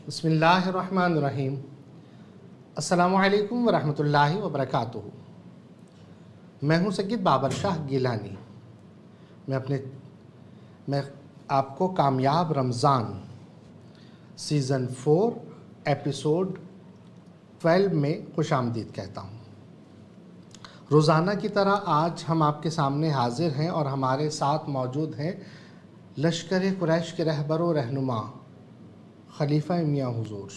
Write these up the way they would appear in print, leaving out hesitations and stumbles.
بسم اللہ الرحمن الرحیم۔ السلام علیکم ورحمۃ اللہ وبرکاتہ۔ میں ہوں سید بابر شاہ گیلانی۔ میں آپ کو کامیاب رمضان سیزن 4 ایپیسوڈ 12 میں خوش آمدید کہتا ہوں۔ روزانہ کی طرح آج ہم آپ کے سامنے حاضر ہیں اور ہمارے ساتھ موجود ہیں لشکر قریش کے رہبر و رہنما خلیفہ میاں حضور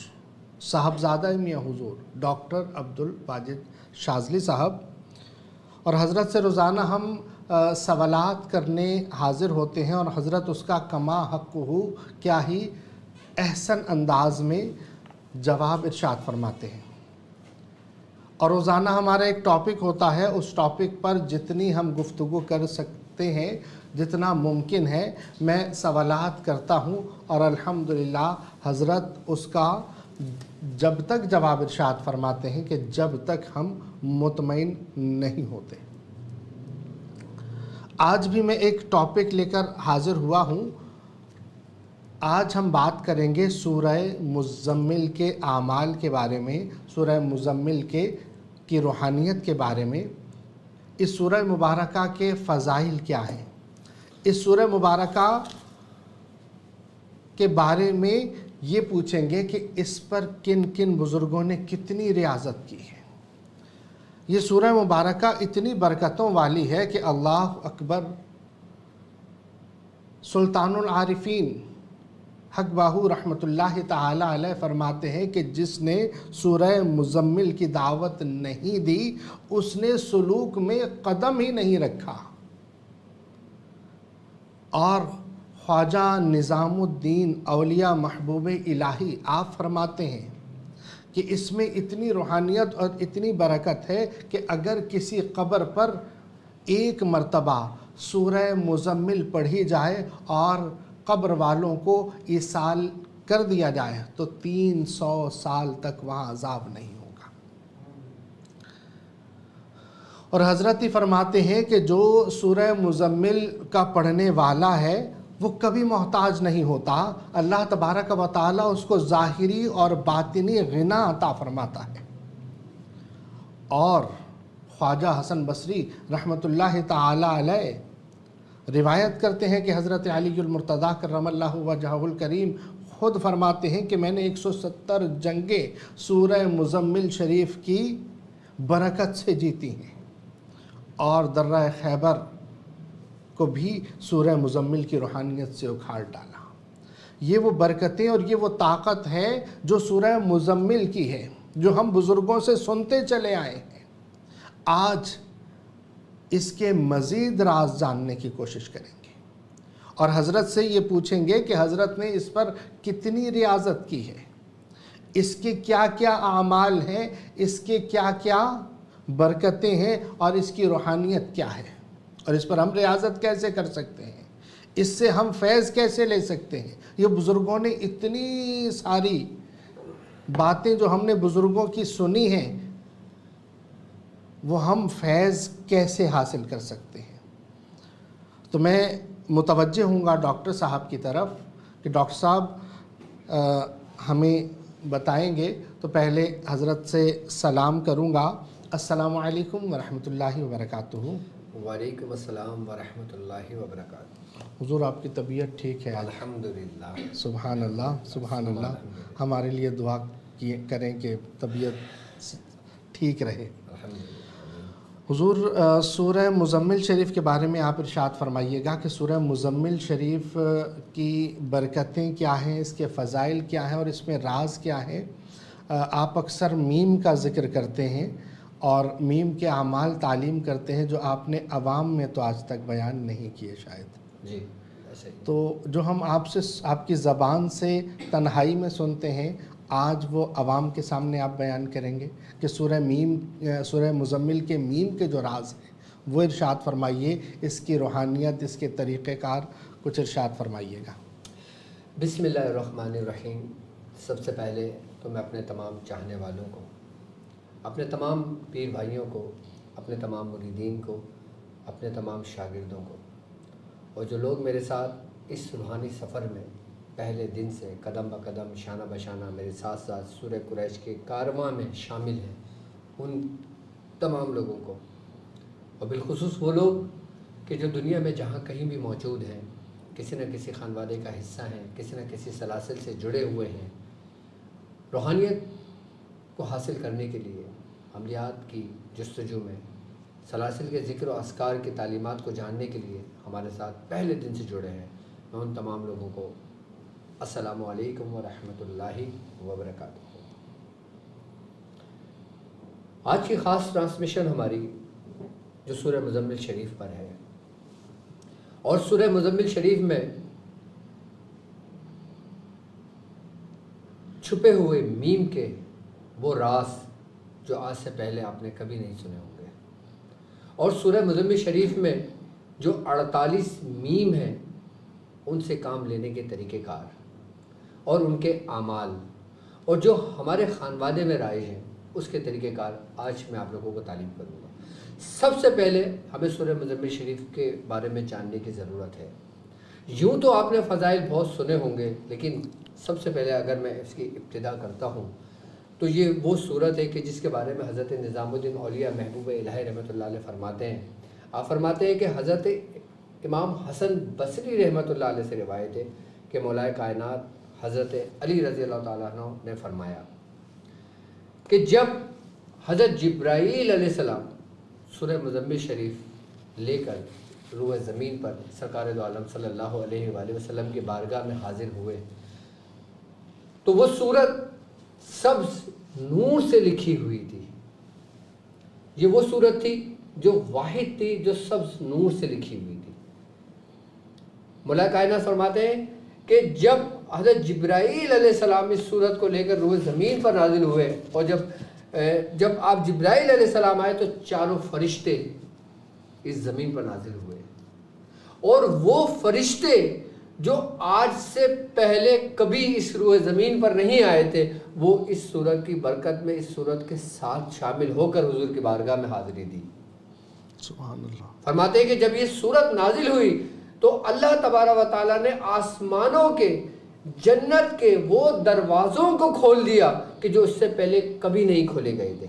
صاحبزادہ میاں حضور ڈاکٹر عبدالواجد شاذلی صاحب، اور حضرت سے روزانہ ہم سوالات کرنے حاضر ہوتے ہیں اور حضرت اس کا کما حق ہو کیا ہی احسن انداز میں جواب ارشاد فرماتے ہیں۔ اور روزانہ ہمارا ایک ٹاپک ہوتا ہے، اس ٹاپک پر جتنی ہم گفتگو کر سکتے ہیں جتنا ممکن ہے میں سوالات کرتا ہوں، اور الحمدللہ حضرت اس کا جب تک جواب ارشاد فرماتے ہیں کہ جب تک ہم مطمئن نہیں ہوتے۔ آج بھی میں ایک ٹاپک لے کر حاضر ہوا ہوں۔ آج ہم بات کریں گے سورہ مزمل کے اعمال کے بارے میں، سورہ مزمل کی روحانیت کے بارے میں، اس سورہ مبارکہ کے فضائل کیا ہیں، اس سورہ مبارکہ کے بارے میں یہ پوچھیں گے کہ اس پر کن کن بزرگوں نے کتنی ریاضت کی ہے۔ یہ سورہ مبارکہ اتنی برکتوں والی ہے کہ اللہ اکبر، سلطان العارفین حق باہو رحمۃ اللہ تعالی علیہ فرماتے ہیں کہ جس نے سورہ مزمل کی دعوت نہیں دی اس نے سلوک میں قدم ہی نہیں رکھا۔ اور خواجہ نظام الدین اولیاء محبوب الہی آپ فرماتے ہیں کہ اس میں اتنی روحانیت اور اتنی برکت ہے کہ اگر کسی قبر پر ایک مرتبہ سورہ مزمل پڑھی جائے اور قبر والوں کو ایصال کر دیا جائے تو 300 سال تک وہاں عذاب نہیں ہوگا۔ اور حضرت ہی فرماتے ہیں کہ جو سورہ مزمل کا پڑھنے والا ہے وہ کبھی محتاج نہیں ہوتا، اللہ تبارک و تعالی اس کو ظاہری اور باطنی غنا عطا فرماتا ہے۔ اور خواجہ حسن بصری رحمۃ اللہ تعالی علیہ روایت کرتے ہیں کہ حضرت علی المرتضیٰ کرم اللہ وجہہ الکریم خود فرماتے ہیں کہ میں نے 170 جنگیں سورہ مزمل شریف کی برکت سے جیتی ہیں، اور درہ خیبر کو بھی سورہ مزمل کی روحانیت سے اکھاڑ ڈالا۔ یہ وہ برکتیں اور یہ وہ طاقت ہے جو سورہ مزمل کی ہے، جو ہم بزرگوں سے سنتے چلے آئے ہیں۔ آج اس کے مزید راز جاننے کی کوشش کریں گے اور حضرت سے یہ پوچھیں گے کہ حضرت نے اس پر کتنی ریاضت کی ہے، اس کے کیا کیا اعمال ہیں، اس کے کیا کیا برکتیں ہیں، اور اس کی روحانیت کیا ہے، اور اس پر ہم ریاضت کیسے کر سکتے ہیں، اس سے ہم فیض کیسے لے سکتے ہیں۔ یہ بزرگوں نے اتنی ساری باتیں جو ہم نے بزرگوں کی سنی ہیں وہ ہم فیض کیسے حاصل کر سکتے ہیں۔ تو میں متوجہ ہوں گا ڈاکٹر صاحب کی طرف کہ ڈاکٹر صاحب ہمیں بتائیں گے۔ تو پہلے حضرت سے سلام کروں گا۔ السلام علیکم ورحمۃ اللہ وبرکاتہ۔ وعلیکم السلام ورحمۃ اللہ وبرکاتہ۔ حضور آپ کی طبیعت ٹھیک ہے؟ الحمدللہ۔ سبحان اللہ، سبحان اللہ۔ ہمارے لیے دعا کریں کہ طبیعت ٹھیک رہے۔ حضور سورہ مزمل شریف کے بارے میں آپ ارشاد فرمائیے گا کہ سورہ مزمل شریف کی برکتیں کیا ہیں، اس کے فضائل کیا ہیں اور اس میں راز کیا ہے۔ آپ اکثر میم کا ذکر کرتے ہیں اور میم کے اعمال تعلیم کرتے ہیں جو آپ نے عوام میں تو آج تک بیان نہیں کیے شاید۔ جی ایسے ہی۔ تو جو ہم آپ کی زبان سے تنہائی میں سنتے ہیں آج وہ عوام کے سامنے آپ بیان کریں گے کہ سورہ مزمل کے میم کے جو راز ہیں وہ ارشاد فرمائیے، اس کی روحانیت، اس کے طریقہ کار کچھ ارشاد فرمائیے گا۔ بسم اللہ الرحمن الرحیم۔ سب سے پہلے تو میں اپنے تمام چاہنے والوں کو، اپنے تمام پیر بھائیوں کو، اپنے تمام مریدین کو، اپنے تمام شاگردوں کو، اور جو لوگ میرے ساتھ اس روحانی سفر میں پہلے دن سے قدم بہ قدم شانہ بہ شانہ میرے ساتھ ساتھ سورہ قریش کے کارواں میں شامل ہیں، ان تمام لوگوں کو، اور بالخصوص وہ لوگ کہ جو دنیا میں جہاں کہیں بھی موجود ہیں، کسی نہ کسی خانوادے کا حصہ ہیں، کسی نہ کسی سلاسل سے جڑے ہوئے ہیں، روحانیت کو حاصل کرنے کے لیے عملیات کی جستجو میں، سلاسل کے ذکر و اذکار کی تعلیمات کو جاننے کے لیے ہمارے ساتھ پہلے دن سے جڑے ہیں، میں ان تمام لوگوں کو السلام علیکم ورحمۃ اللہ وبرکاتہ۔ آج کی خاص ٹرانسمیشن ہماری جو سورہ مزمل شریف پر ہے، اور سورہ مزمل شریف میں چھپے ہوئے میم کے وہ راز جو آج سے پہلے آپ نے کبھی نہیں سنے ہوں گے، اور سورہ مزمل شریف میں جو 48 میم ہیں ان سے کام لینے کے طریقہ کار اور ان کے اعمال، اور جو ہمارے خانوادے میں رائج ہیں اس کے طریقہ کار آج میں آپ لوگوں کو تعلیم کروں گا۔ سب سے پہلے ہمیں سورہ مزمل شریف کے بارے میں جاننے کی ضرورت ہے۔ یوں تو آپ نے فضائل بہت سنے ہوں گے، لیکن سب سے پہلے اگر میں اس کی ابتدا کرتا ہوں تو یہ وہ صورت ہے کہ جس کے بارے میں حضرت نظام الدین اولیاء محبوب الہی رحمۃ اللہ علیہ فرماتے ہیں۔ آپ فرماتے ہیں کہ حضرت امام حسن بصری رحمۃ اللہ علیہ سے روایت ہے کہ مولا کائنات حضرت علی رضی اللہ تعالیٰ عنہ نے فرمایا کہ جب حضرت جبرائیل علیہ السلام سورہ مزمل شریف لے کر روح زمین پر سرکار دو عالم صلی اللہ علیہ وآلہ وسلم کی بارگاہ میں حاضر ہوئے تو وہ سورت سبز نور سے لکھی ہوئی تھی۔ یہ وہ سورت تھی جو واحد تھی جو سبز نور سے لکھی ہوئی تھی۔ مولا کائنات فرماتے ہیں کہ جب حضرت جبرائیل علیہ السلام اس سورت کو لے کر روح زمین پر نازل ہوئے، اور جب آپ جبرائیل علیہ السلام آئے تو چاروں فرشتے اس زمین پر نازل ہوئے، اور وہ فرشتے جو آج سے پہلے کبھی اس روح زمین پر نہیں آئے تھے وہ اس سورت کی برکت میں اس سورت کے ساتھ شامل ہو کر حضور کی بارگاہ میں حاضری دی۔ سبحان اللہ۔ فرماتے ہیں کہ جب یہ سورت نازل ہوئی تو اللہ تبارک و تعالیٰ نے آسمانوں کے جنت کے وہ دروازوں کو کھول دیا کہ جو اس سے پہلے کبھی نہیں کھولے گئے تھے۔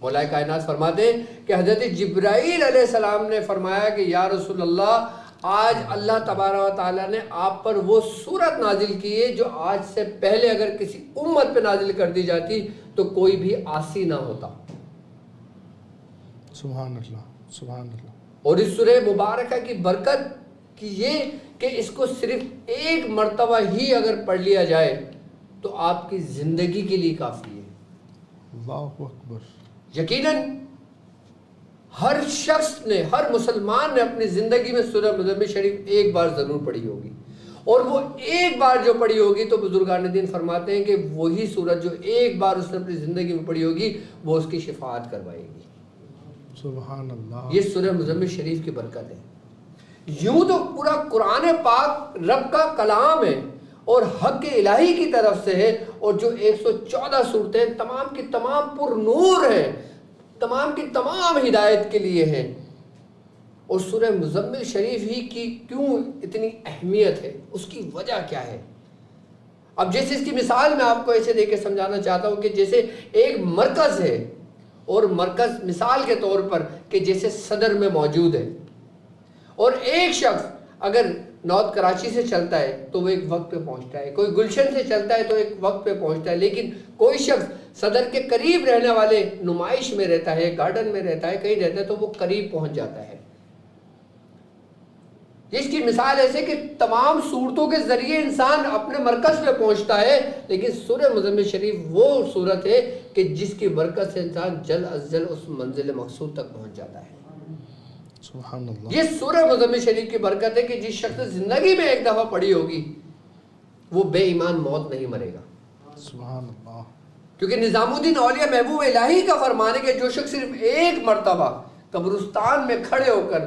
مولا کائنات فرماتے ہیں کہ حضرت جبرائیل علیہ السلام نے فرمایا کہ یا رسول اللہ، آج اللہ تبارک و تعالیٰ نے آپ پر وہ سورت نازل کی ہے جو آج سے پہلے اگر کسی امت پہ نازل کر دی جاتی تو کوئی بھی عاصی نہ ہوتا۔ سبحان اللہ، سبحان اللہ۔ اور اس سورہ مبارکہ کی برکت کی یہ کہ اس کو صرف ایک مرتبہ ہی اگر پڑھ لیا جائے تو آپ کی زندگی کے لیے کافی ہے۔ اللہ اکبر۔ یقیناً ہر شخص نے، ہر مسلمان نے اپنی زندگی میں سورہ مزمل شریف ایک بار ضرور پڑھی ہوگی، اور وہ ایک بار جو پڑھی ہوگی تو بزرگان دین فرماتے ہیں کہ وہی سورت جو ایک بار اس نے اپنی زندگی میں پڑھی ہوگی وہ اس کی شفاعت کروائے گی۔ سبحان اللہ۔ یہ سورہ مزمل شریف کی برکت ہے۔ یوں تو پورا قرآن پاک رب کا کلام ہے اور حق الہی کی طرف سے ہے، اور جو 114 صورتیں تمام کی تمام پر نور ہیں، تمام کی تمام ہدایت کے لیے ہیں۔ اور سورہ مزمل شریف ہی کی کیوں اتنی اہمیت ہے، اس کی وجہ کیا ہے؟ اب جیسے اس کی مثال میں آپ کو ایسے دے کے سمجھانا چاہتا ہوں کہ جیسے ایک مرکز ہے، اور مرکز مثال کے طور پر کہ جیسے صدر میں موجود ہے، اور ایک شخص اگر نارتھ کراچی سے چلتا ہے تو وہ ایک وقت پہ پہنچتا ہے، کوئی گلشن سے چلتا ہے تو ایک وقت پہ پہنچتا ہے، لیکن کوئی شخص صدر کے قریب رہنے والے نمائش میں رہتا ہے، گارڈن میں رہتا ہے، کہیں رہتا ہے تو وہ قریب پہنچ جاتا ہے۔ اس کی مثال ایسے کہ تمام صورتوں کے ذریعے انسان اپنے مرکز پہ پہنچتا ہے، لیکن سورہ مزمل شریف وہ صورت ہے کہ جس کی برکت سے انسان جلد از جلد اس منزل مقصود تک پہنچ جاتا ہے۔ سبحان اللہ۔ یہ سورہ مزمل شریف کی برکت ہے کہ جس شخص زندگی میں ایک دفعہ پڑھی ہوگی وہ بے ایمان موت نہیں مرے گا۔ سبحان اللہ۔ کیونکہ نظام الدین اولیاء محبوب الہی کا فرمان ہے کہ جو شخص صرف ایک مرتبہ قبرستان میں کھڑے ہو کر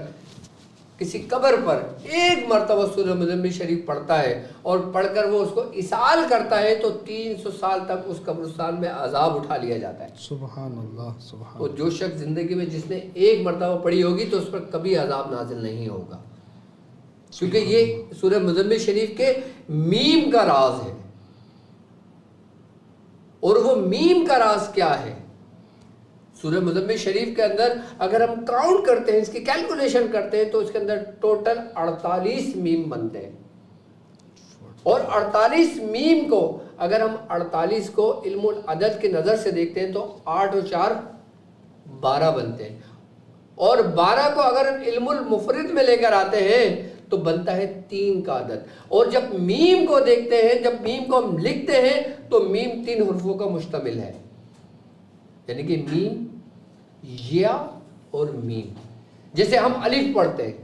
کسی قبر پر ایک مرتبہ سورہ مزمل شریف پڑھتا ہے اور پڑھ کر وہ اس کو اسال کرتا ہے تو 300 سال تک اس قبرستان میں عذاب اٹھا لیا جاتا ہے۔ سبحان اللہ، سبحان اور جو شخص زندگی میں جس نے ایک مرتبہ پڑھی ہوگی تو اس پر کبھی عذاب نازل نہیں ہوگا۔ کیونکہ یہ سورہ مزمل شریف کے میم کا راز ہے. اور وہ میم کا راز کیا ہے؟ سورہ مزمل شریف کے اندر اگر ہم کاؤنٹ کرتے ہیں، اس کی کیلکولیشن کرتے ہیں، تو اس کے اندر ٹوٹل 48 میم بنتے ہیں. اور 48 میم کو اگر ہم 48 کو علم العدد کی نظر سے دیکھتے ہیں تو 8 اور 4 12 بنتے ہیں. اور 12 کو اگر ہم علم المفرد میں لے کر آتے ہیں تو بنتا ہے 3 کا عدد. اور جب میم کو دیکھتے ہیں، جب میم کو ہم لکھتے ہیں تو میم 3 حروفوں کا مشتمل ہے، یعنی کہ میم، یا اور میم. جیسے ہم الف پڑھتے ہیں،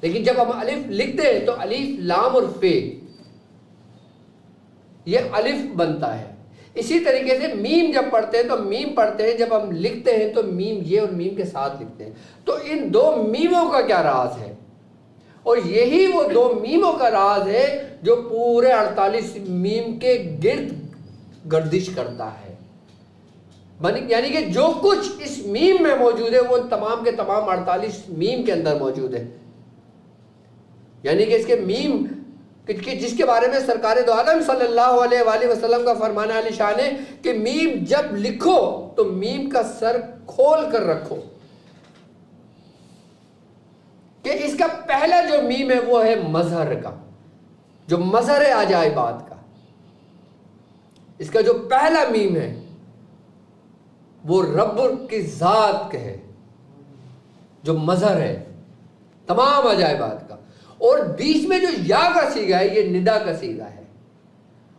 لیکن جب ہم الف لکھتے ہیں تو الف، لام اور فے، یہ الف بنتا ہے. اسی طریقے سے میم جب پڑھتے ہیں تو میم پڑھتے ہیں، جب ہم لکھتے ہیں تو میم یہ اور میم کے ساتھ لکھتے ہیں. تو ان 2 میموں کا کیا راز ہے؟ اور یہی وہ 2 میموں کا راز ہے جو پورے 48 میم کے گرد گردش کرتا ہے. یعنی کہ جو کچھ اس میم میں موجود ہے وہ تمام کے تمام 48 میم کے اندر موجود ہے. یعنی کہ اس کے میم، جس کے بارے میں سرکار دو عالم صلی اللہ علیہ وآلہ وسلم کا فرمان علی شان ہے کہ میم جب لکھو تو میم کا سر کھول کر رکھو، کہ اس کا پہلا جو میم ہے وہ ہے مظہر کا، جو مظہر ہے عجائبات کا. اس کا جو پہلا میم ہے وہ رب کی ذات کا ہے، جو مظہر ہے تمام عجائبات کا. اور بیچ میں جو یا کا صیغہ ہے یہ ندا کا صیغہ ہے.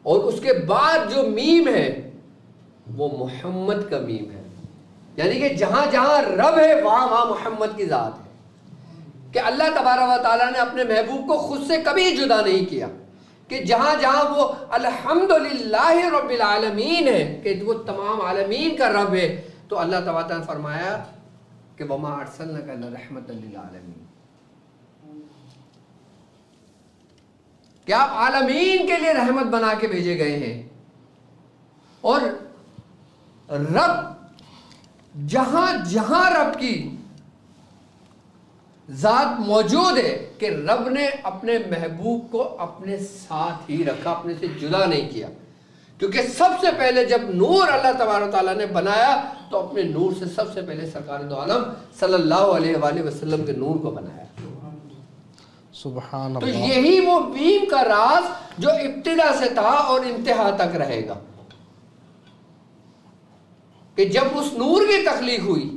اور اس کے بعد جو میم ہے وہ محمد کا میم ہے. یعنی کہ جہاں جہاں رب ہے وہاں وہاں محمد کی ذات ہے. کہ اللہ تبارک و تعالیٰ نے اپنے محبوب کو خود سے کبھی جدا نہیں کیا، کہ جہاں جہاں وہ الحمدللہ رب العالمین ہے، کہ وہ تمام عالمین کا رب ہے، تو اللہ تعالیٰ نے فرمایا کہ وَمَا أَرْسَلْنَاكَ إِلَّا رَحْمَةً لِلْعَالَمِينَ، کہ آپ عالمین کے لیے رحمت بنا کے بھیجے گئے ہیں. اور رب، جہاں جہاں رب کی ذات موجود ہے، کہ رب نے اپنے محبوب کو اپنے ساتھ ہی رکھا، اپنے سے جدا نہیں کیا. کیونکہ سب سے پہلے جب نور اللہ تبارک و تعالیٰ نے بنایا تو اپنے نور سے سب سے پہلے سرکار دو عالم صلی اللہ علیہ وآلہ وسلم کے نور کو بنایا. سبحان تو اللہ. یہی وہ میم کا راز جو ابتدا سے تھا اور انتہا تک رہے گا، کہ جب اس نور کی تخلیق ہوئی،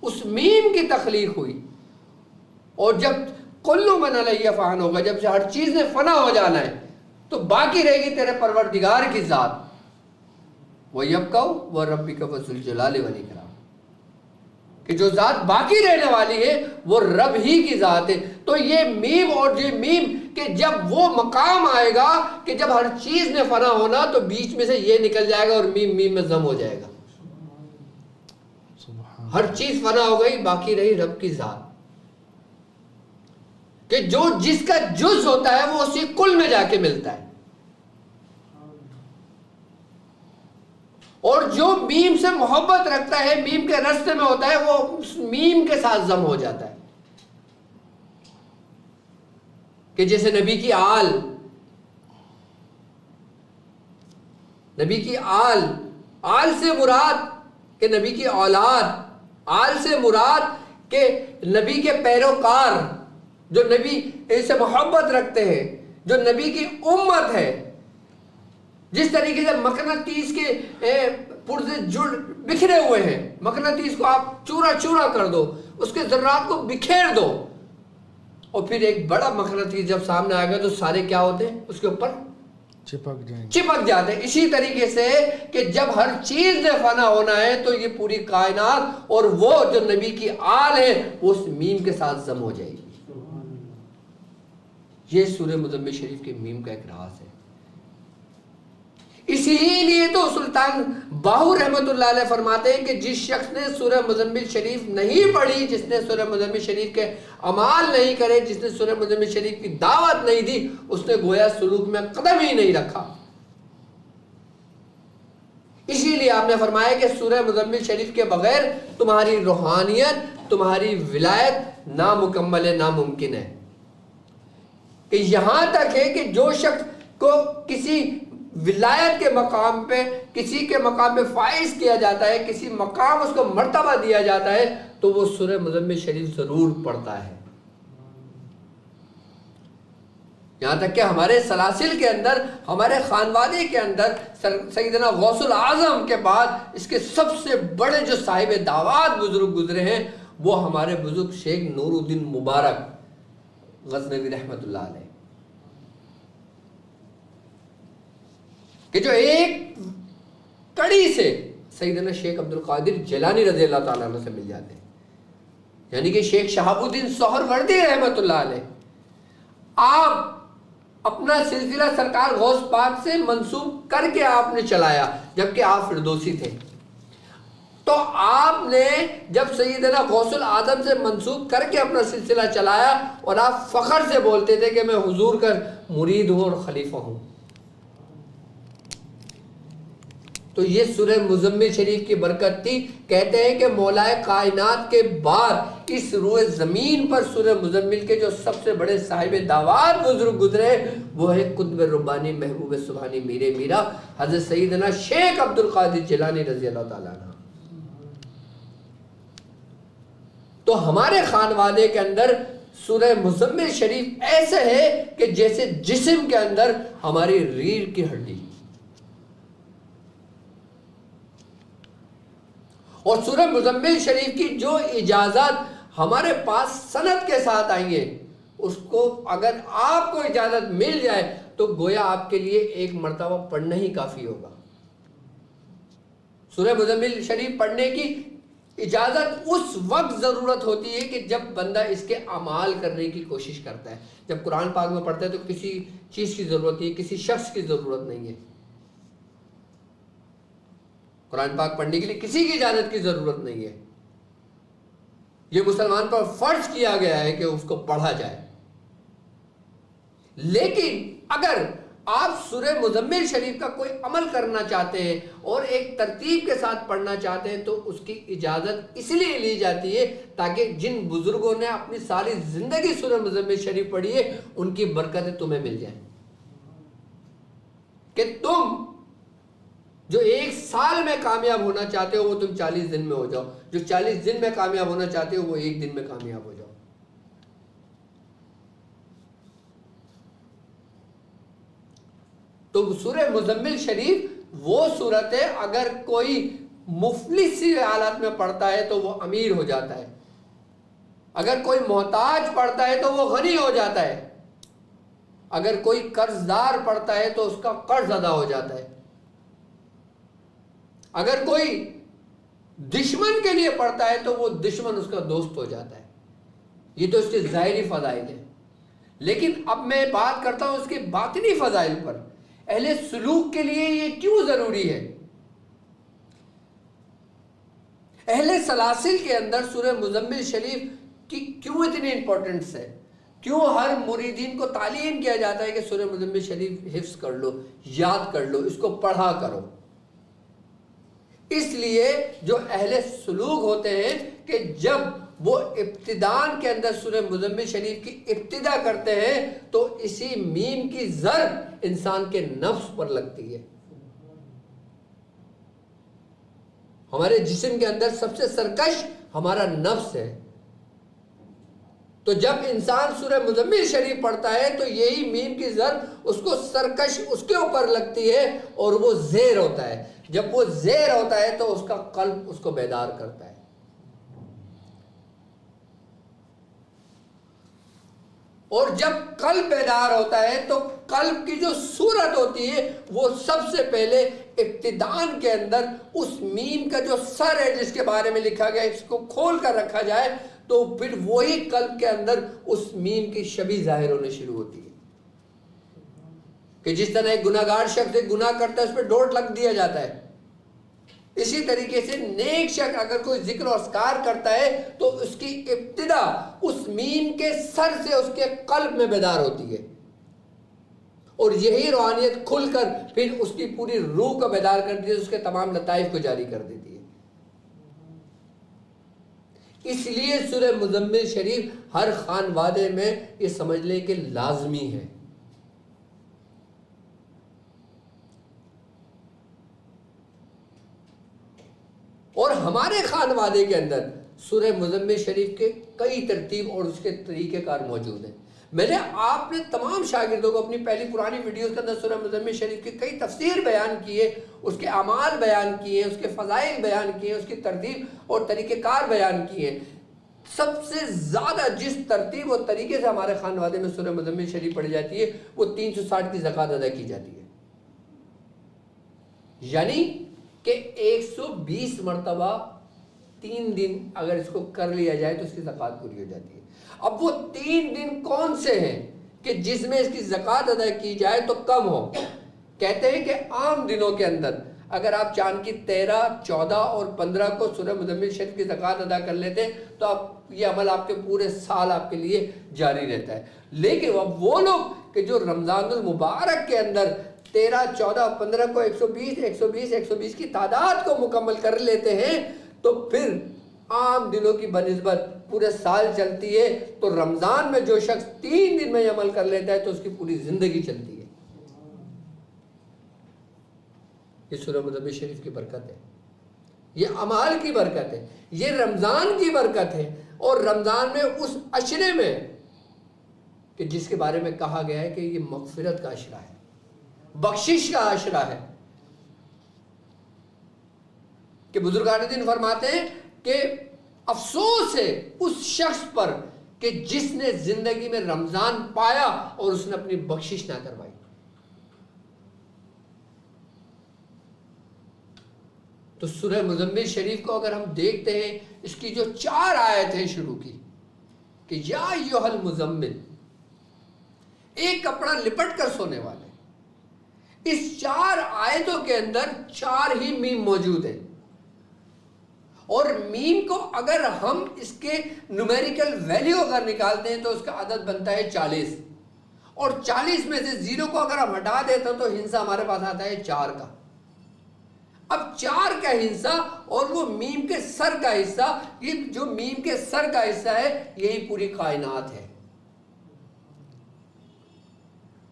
اس میم کی تخلیق ہوئی، اور جب کلو من علیہ فان ہوگا، جب سے ہر چیز نے فنا ہو جانا ہے، تو باقی رہے گی تیرے پروردگار کی ذات. وَيَبْقَوْا وَرَبِّكَ وَذُو الْجَلَالِ وَالْإِكْرَامِ، کہ جو ذات باقی رہنے والی ہے وہ رب ہی کی ذات ہے. تو یہ میم اور یہ میم، کہ جب وہ مقام آئے گا کہ جب ہر چیز نے فنا ہونا تو بیچ میں سے یہ نکل جائے گا اور میم میم میں ضم ہو جائے گا. ہر چیز فنا ہو گئی، باقی رہی رب کی ذات، کہ جو جس کا جز ہوتا ہے وہ اسی کل میں جا کے ملتا ہے. اور جو میم سے محبت رکھتا ہے، میم کے رستے میں ہوتا ہے، وہ اس میم کے ساتھ ضم ہو جاتا ہے. کہ جیسے نبی کی آل، نبی کی آل، آل سے مراد کہ نبی کی اولاد، آل سے مراد کہ نبی کے پیروکار، جو نبی سے محبت رکھتے ہیں، جو نبی کی امت ہے. جس طریقے سے مقناطیس کے پرزے بکھرے ہوئے ہیں، مقناطیس کو آپ چورا چورا کر دو، اس کے ذرات کو بکھیر دو، اور پھر ایک بڑا مقناطیس جب سامنے آئے گا تو سارے کیا ہوتے ہیں؟ اس کے اوپر چپک جاتے ہیں. اسی طریقے سے کہ جب ہر چیز نے فنا ہونا ہے تو یہ پوری کائنات اور وہ جو نبی کی آل ہے وہ اس میم کے ساتھ ضم ہو جائے گی. یہ سورہ مزمل شریف کے میم کا ایک راز ہے. اسی لیے تو سلطان باہو رحمت اللہ علیہ فرماتے ہیں کہ جس شخص نے سورہ مزمل شریف نہیں پڑھی، جس نے سورہ مزمل شریف کے عمال نہیں کرے، جس نے سورہ مزمل شریف کی دعوت نہیں دی، اس نے گویا سلوک میں قدم ہی نہیں رکھا. اسی لیے آپ نے فرمایا کہ سورہ مزمل شریف کے بغیر تمہاری روحانیت، تمہاری ولایت نامکمل ہے، ناممکن ہے. کہ یہاں تک ہے کہ جو شخص کو کسی ولایت کے مقام پہ، کسی کے مقام پہ فائز کیا جاتا ہے، کسی مقام اس کو مرتبہ دیا جاتا ہے، تو وہ سورہ مزمل شریف ضرور پڑھتا ہے۔ یہاں تک کہ ہمارے سلاسل کے اندر، ہمارے خانوادے کے اندر سیدنا غوث العظم کے بعد اس کے سب سے بڑے جو صاحب دعوات بزرگ گزرے ہیں وہ ہمارے بزرگ شیخ نور الدین مبارک غزنوی رحمت اللہ علیہ، کہ جو ایک کڑی سے سیدنا شیخ عبد القادر جیلانی رضی اللہ تعالیٰ عنہ سے مل جاتے ہیں، یعنی کہ شیخ شہاب الدین سہروردی رحمت اللہ علیہ، آپ اپنا سلسلہ سرکار غوث پاک سے منسوب کر کے آپ نے چلایا جبکہ آپ فردوسی تھے، تو آپ نے جب سیدنا غوث العظم سے منسوب کر کے اپنا سلسلہ چلایا اور آپ فخر سے بولتے تھے کہ میں حضور کا مرید ہوں اور خلیفہ ہوں، تو یہ سورہ مزمل شریف کی برکت تھی۔ کہتے ہیں کہ مولائے کائنات کے بعد اس روئے زمین پر سورہ مزمل کے جو سب سے بڑے صاحب دعوات بزرگ گزرے وہ ہے قطب ربانی محبوب سبحانی میر میرا حضرت سیدنا شیخ عبد القادر جیلانی رضی اللہ تعالیٰ عنہ۔ تو ہمارے خانوادے کے اندر سورہ مزمل شریف ایسے ہے کہ جیسے جسم کے اندر ہماری ریڑھ کی ہڈی، اور سورہ مزمل شریف کی جو اجازت ہمارے پاس سند کے ساتھ آئی ہے، اس کو اگر آپ کو اجازت مل جائے تو گویا آپ کے لیے ایک مرتبہ پڑھنا ہی کافی ہوگا۔ سورہ مزمل شریف پڑھنے کی اجازت اس وقت ضرورت ہوتی ہے کہ جب بندہ اس کے اعمال کرنے کی کوشش کرتا ہے۔ جب قرآن پاک میں پڑھتا ہے تو کسی چیز کی ضرورت نہیں ہے، کسی شخص کی ضرورت نہیں ہے، قرآن پاک پڑھنے کے لیے کسی کی اجازت کی ضرورت نہیں ہے، یہ مسلمان پر فرض کیا گیا ہے کہ اس کو پڑھا جائے۔ لیکن اگر آپ سورہ مزمل شریف کا کوئی عمل کرنا چاہتے ہیں اور ایک ترتیب کے ساتھ پڑھنا چاہتے ہیں تو اس کی اجازت اس لیے لی جاتی ہے تاکہ جن بزرگوں نے اپنی ساری زندگی سورہ مزمل شریف پڑھی ہے ان کی برکتیں تمہیں مل جائیں، کہ تم جو 1 سال میں کامیاب ہونا چاہتے ہو وہ تم 40 دن میں ہو جاؤ، جو 40 دن میں کامیاب ہونا چاہتے ہو وہ 1 دن میں کامیاب ہو جاؤ۔ تو سورہ مزمل شریف وہ سورت ہے اگر کوئی مفلس سی حالت میں پڑھتا ہے تو وہ امیر ہو جاتا ہے، اگر کوئی محتاج پڑھتا ہے تو وہ غنی ہو جاتا ہے، اگر کوئی قرض دار پڑھتا ہے تو اس کا قرض ادا ہو جاتا ہے، اگر کوئی دشمن کے لیے پڑھتا ہے تو وہ دشمن اس کا دوست ہو جاتا ہے۔ یہ تو اس کے ظاہری فضائل ہیں، لیکن اب میں بات کرتا ہوں اس کے باطنی فضائل پر۔ اہل سلوک کے لیے یہ کیوں ضروری ہے؟ اہل سلاسل کے اندر سورہ مزمل شریف کی کیوں اتنی امپورٹنس ہے؟ کیوں ہر مریدین کو تعلیم کیا جاتا ہے کہ سورہ مزمل شریف حفظ کر لو، یاد کر لو، اس کو پڑھا کرو؟ اس لیے جو اہل سلوک ہوتے ہیں کہ جب وہ ابتدان کے اندر سورہ مزمل شریف کی ابتدا کرتے ہیں تو اسی میم کی ضرب انسان کے نفس پر لگتی ہے۔ ہمارے جسم کے اندر سب سے سرکش ہمارا نفس ہے، تو جب انسان سورہ مزمل شریف پڑھتا ہے تو یہی میم کی ضرب اس کو سرکش اس کے اوپر لگتی ہے اور وہ زیر ہوتا ہے۔ جب وہ زیر ہوتا ہے تو اس کا قلب اس کو بیدار کرتا ہے، اور جب قلب بیدار ہوتا ہے تو قلب کی جو صورت ہوتی ہے وہ سب سے پہلے ابتدان کے اندر اس میم کا جو سر ہے جس کے بارے میں لکھا گیا اس کو کھول کر رکھا جائے تو پھر وہی قلب کے اندر اس میم کی شبیہ ظاہر ہونے شروع ہوتی ہے، کہ جس طرح ایک گناہگار شخص ایک گناہ کرتا ہے اس پہ ڈوٹ لگ دیا جاتا ہے، اسی طریقے سے نیک شخص اگر کوئی ذکر و اذکار کرتا ہے تو اس کی ابتدا اس میم کے سر سے اس کے قلب میں بیدار ہوتی ہے، اور یہی روحانیت کھل کر پھر اس کی پوری روح کو بیدار کرتی ہے، اس کے تمام لطائف کو جاری کر دیتی ہے۔ اس لیے سورہ مزمل شریف ہر خانوادے میں یہ سمجھ لیں کہ لازمی ہے. اور ہمارے خانوادے کے اندر سورہ مزمل شریف کے کئی ترتیب اور اس کے طریقہ کار موجود ہیں. میں نے آپ نے تمام شاگردوں کو اپنی پہلی پرانی ویڈیوز کے اندر سورہ مزمل شریف کی کئی تفسیر بیان کیے، اس کے اعمال بیان کیے، اس کے فضائل بیان کیے، اس کی ترتیب اور طریقہ کار بیان کیے. سب سے زیادہ جس ترتیب اور طریقے سے ہمارے خانوادے میں سورہ مزمل شریف پڑھی جاتی ہے وہ 360 کی زکوٰۃ ادا کی جاتی ہے. یعنی کہ 120 مرتبہ 3 دن اگر اس کو کر لیا جائے تو اس کی زکوٰۃ پوری ہو جاتی ہے. اب وہ 3 دن کون سے ہیں کہ جس میں اس کی زکوٰۃ ادا کی جائے تو کم ہو؟ کہتے ہیں کہ عام دنوں کے اندر اگر آپ چاند کی 13، 14 اور 15 کو سورہ مزمل شریف کی زکوٰۃ ادا کر لیتے ہیں تو آپ یہ عمل آپ کے پورے سال آپ کے لیے جاری رہتا ہے. لیکن اب وہ لوگ کہ جو رمضان المبارک کے اندر 13، 14، 15 کو 120 کی تعداد کو مکمل کر لیتے ہیں تو پھر عام دنوں کی بنسبت پورے سال چلتی ہے. تو رمضان میں جو شخص 3 دن میں یہ عمل کر لیتا ہے تو اس کی پوری زندگی چلتی ہے. یہ سورہ مزمل شریف کی برکت ہے، یہ اعمال کی برکت ہے، یہ رمضان کی برکت ہے. اور رمضان میں اس عشرے میں کہ جس کے بارے میں کہا گیا ہے کہ یہ مغفرت کا عشرہ ہے، بخشش کا عشرہ ہے، کہ بزرگان دین فرماتے ہیں کہ افسوس ہے اس شخص پر کہ جس نے زندگی میں رمضان پایا اور اس نے اپنی بخشش نہ کروائی. تو سورہ مزمل شریف کو اگر ہم دیکھتے ہیں، اس کی جو 4 آیتیں شروع کی کہ یا ایھا المزمل، ایک کپڑا لپٹ کر سونے والے، اس 4 آیتوں کے اندر 4 ہی میم موجود ہیں. اور میم کو اگر ہم اس کے نومیریکل ویلیو اگر نکالتے ہیں تو اس کا عدد بنتا ہے 40. اور 40 میں سے 0 کو اگر ہم ہٹا دیتے ہیں تو ہنسہ ہمارے پاس آتا ہے 4 کا. اب 4 کا ہنسہ اور وہ میم کے سر کا حصہ، یہ جو میم کے سر کا حصہ ہے یہی پوری کائنات ہے.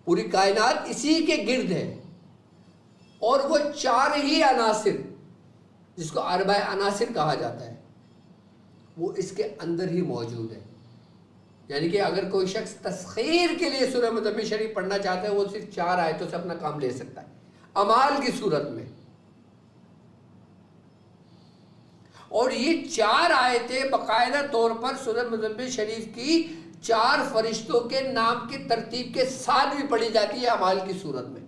پوری کائنات اسی کے گرد ہے. اور وہ 4 ہی عناصر جس کو 4 عناصر کہا جاتا ہے وہ اس کے اندر ہی موجود ہے. یعنی کہ اگر کوئی شخص تسخیر کے لیے سورہ مزمل شریف پڑھنا چاہتا ہے وہ صرف 4 آیتوں سے اپنا کام لے سکتا ہے اعمال کی صورت میں. اور یہ 4 آیتیں باقاعدہ طور پر سورہ مزمل شریف کی 4 فرشتوں کے نام کی ترتیب کے ساتھ بھی پڑھی جاتی ہے اعمال کی صورت میں.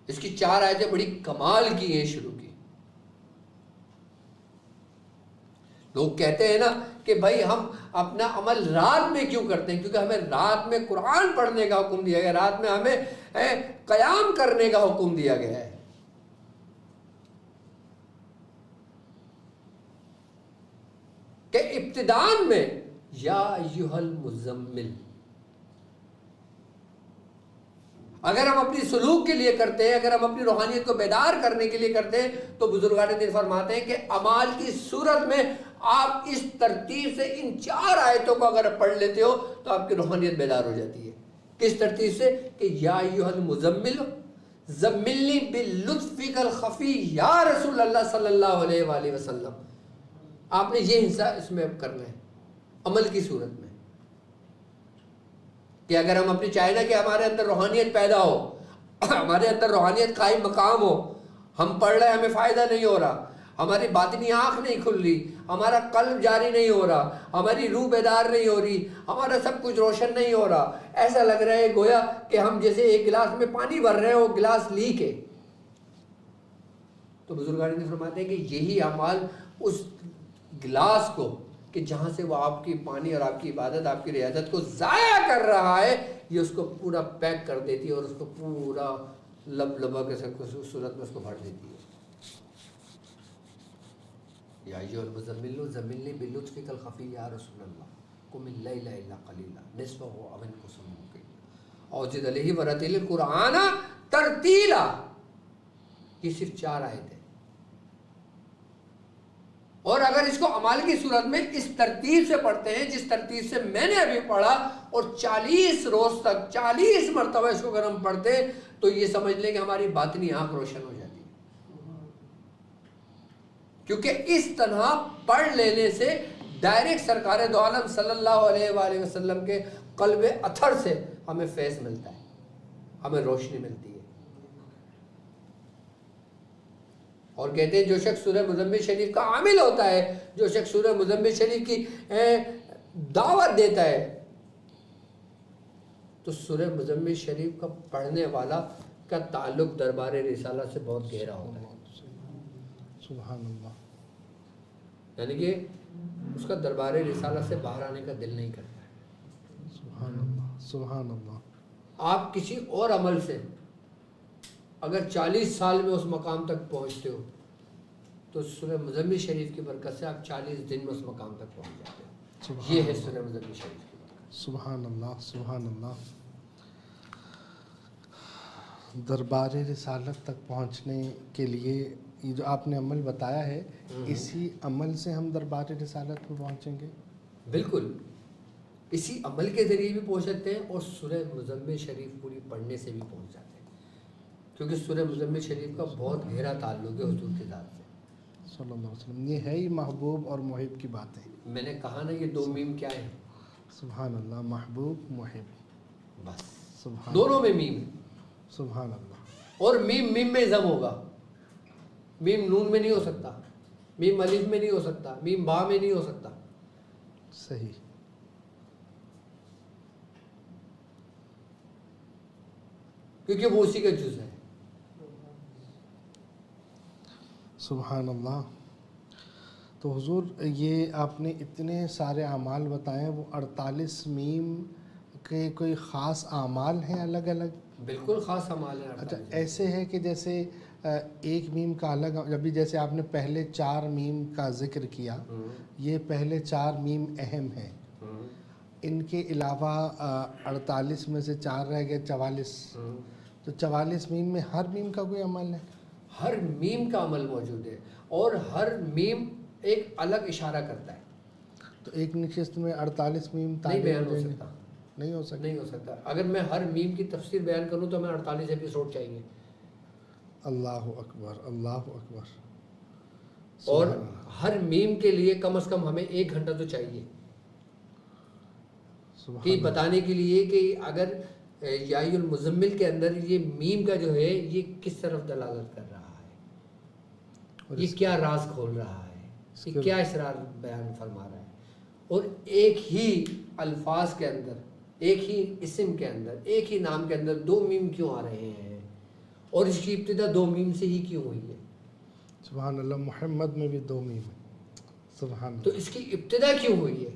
اس کی 4 آیتیں بڑی کمال کی ہیں شروع کی. لوگ کہتے ہیں نا کہ بھائی ہم اپنا عمل رات میں کیوں کرتے ہیں؟ کیونکہ ہمیں رات میں قرآن پڑھنے کا حکم دیا گیا، رات میں ہمیں قیام کرنے کا حکم دیا گیا ہے. کہ ابتداء میں یا ایھا المزمل، اگر ہم اپنی سلوک کے لیے کرتے ہیں، اگر ہم اپنی روحانیت کو بیدار کرنے کے لیے کرتے ہیں تو بزرگان دین فرماتے ہیں کہ اعمال کی صورت میں آپ اس ترتیب سے ان 4 آیتوں کو اگر پڑھ لیتے ہو تو آپ کی روحانیت بیدار ہو جاتی ہے. کس ترتیب سے؟ کہ یا ایھا المزمل زملنی بلطفک الخفی یا رسول اللہ صلی اللہ علیہ وآلہ وسلم. آپ نے یہ حصہ اس میں کرنا ہے عمل کی صورت میں، کہ اگر ہم اپنی چاہیں نا کہ ہمارے اندر روحانیت پیدا ہو، ہمارے اندر روحانیت قائم مقام ہو، ہم پڑھ رہے ہیں ہمیں فائدہ نہیں ہو رہا، ہماری باطنی آنکھ نہیں کھل رہی، ہمارا قلب جاری نہیں ہو رہا، ہماری روح بیدار نہیں ہو رہی، ہمارا سب کچھ روشن نہیں ہو رہا، ایسا لگ رہا ہے گویا کہ ہم جیسے ایک گلاس میں پانی بھر رہے ہیں وہ گلاس لیک ہے. تو بزرگان نے فرماتے ہیں کہ یہی اعمال اس گلاس کو کہ جہاں سے وہ آپ کی پانی اور آپ کی عبادت، آپ کی ریاضت کو ضائع کر رہا ہے، یہ اس کو پورا پیک کر دیتی ہے اور اس کو پورا لبا کے صورت میں اس کو بھر دیتی ہے. یا ایھا المزمل زملنی بلطفک الخفی یا رسول اللہ قم اللیل الا قلیلا نصفہ او انقص منہ قلیلا او زد علیہ ورتل القرآن ترتیلا. یہ صرف 4 آیتیں. اور اگر اس کو عمل کی صورت میں اس ترتیب سے پڑھتے ہیں جس ترتیب سے میں نے ابھی پڑھا، اور 40 روز تک 40 مرتبہ اس کو اگر ہم پڑھتے ہیں تو یہ سمجھ لیں کہ ہماری باطنی آنکھ روشن ہو جاتی ہے، کیونکہ اس طرح پڑھ لینے سے ڈائریکٹ سرکار دو عالم صلی اللہ علیہ وآلہ وسلم کے قلب اطہر سے ہمیں فیض ملتا ہے، ہمیں روشنی ملتی ہے۔ اور کہتے ہیں جو شخص سورہ مزمل شریف کا عامل ہوتا ہے، جو شخص سورہ مزمل شریف کی دعوت دیتا ہے، تو سورہ مزمل شریف کا پڑھنے والا کا تعلق دربار رسالہ سے بہت گہرا ہوتا ہے۔ سبحان اللہ۔ یعنی کہ اس کا دربار رسالہ سے باہر آنے کا دل نہیں کرتا ہے۔ سبحان اللہ، سبحان اللہ۔ آپ کسی اور عمل سے اگر 40 سال میں اس مقام تک پہنچتے ہو تو سورہ مزمل شریف کی برکت سے آپ 40 دن میں اس مقام تک پہنچ جاتے ہو۔ یہ ہے سورہ مزمل شریف کی برکت۔ سبحان اللہ، سبحان اللہ۔ دربار رسالت تک پہنچنے کے لیے یہ جو آپ نے عمل بتایا ہے، اسی عمل سے ہم دربار رسالت میں پہنچیں گے؟ بالکل، اسی عمل کے ذریعے بھی پہنچ سکتے ہیں اور سورہ مزمل شریف پوری پڑھنے سے بھی پہنچ جاتے ہیں، کیونکہ سورہ مزمل شریف کا بہت گہرا تعلق ہے حضور کی ذات سے صلی اللہ علیہ وسلم۔ یہ ہے ہی محبوب اور محب کی باتیں۔ میں نے کہا نا یہ 2 میم کیا ہیں؟ سبحان اللہ، محبوب محب، بس سبحان دونوں میں میم ہے، سبحان اللہ۔ اور میم میم میں ضم ہوگا، میم نون میں نہیں ہو سکتا، میم الف میں نہیں ہو سکتا، میم با میں نہیں ہو سکتا۔ صحیح۔ کیونکہ وہ اسی کا جز ہے۔ سبحان اللہ۔ تو حضور یہ آپ نے اتنے سارے اعمال بتائے، وہ 48 میم کے کوئی خاص اعمال ہیں الگ الگ؟ بالکل خاص اعمال ہیں۔ اچھا، ایسے ہے کہ جیسے ایک میم کا الگ، ابھی جیسے آپ نے پہلے 4 میم کا ذکر کیا، یہ پہلے 4 میم اہم ہیں، ان کے علاوہ 48 میں سے 4 رہ گئے 44، تو 44 میم میں ہر میم کا کوئی عمل ہے؟ ہر میم کا عمل موجود ہے، اور ہر میم ایک الگ اشارہ کرتا ہے۔ تو ایک نشست میں 48 میم نہیں بیان ہو سکتا، نہیں ہو سکتا، نہیں ہو سکتا۔ اگر میں ہر میم کی تفسیر بیان کروں تو میں 48 ایپیسوڈ چاہیے۔ اللہ اکبر، اللہ اکبر۔ اور ہر میم کے لیے کم از کم ہمیں 1 گھنٹہ تو چاہیے، کہ بتانے کے لیے کہ اگر یا المزمل کے اندر یہ میم کا جو ہے یہ کس طرف دلالت کر رہا ہے، یہ کیا راز کھول رہا ہے، یہ کیا اسرار بیان فرما رہا ہے، اور ایک ہی الفاظ کے اندر، ایک ہی اسم کے اندر، ایک ہی نام کے اندر 2 میم کیوں آ رہے ہیں، اور اس کی ابتدا 2 میم سے ہی کیوں ہوئی ہے۔ سبحان اللہ، محمد میں بھی 2 میم ہے، سبحان اللہ، تو اس کی ابتدا کیوں ہوئی ہے؟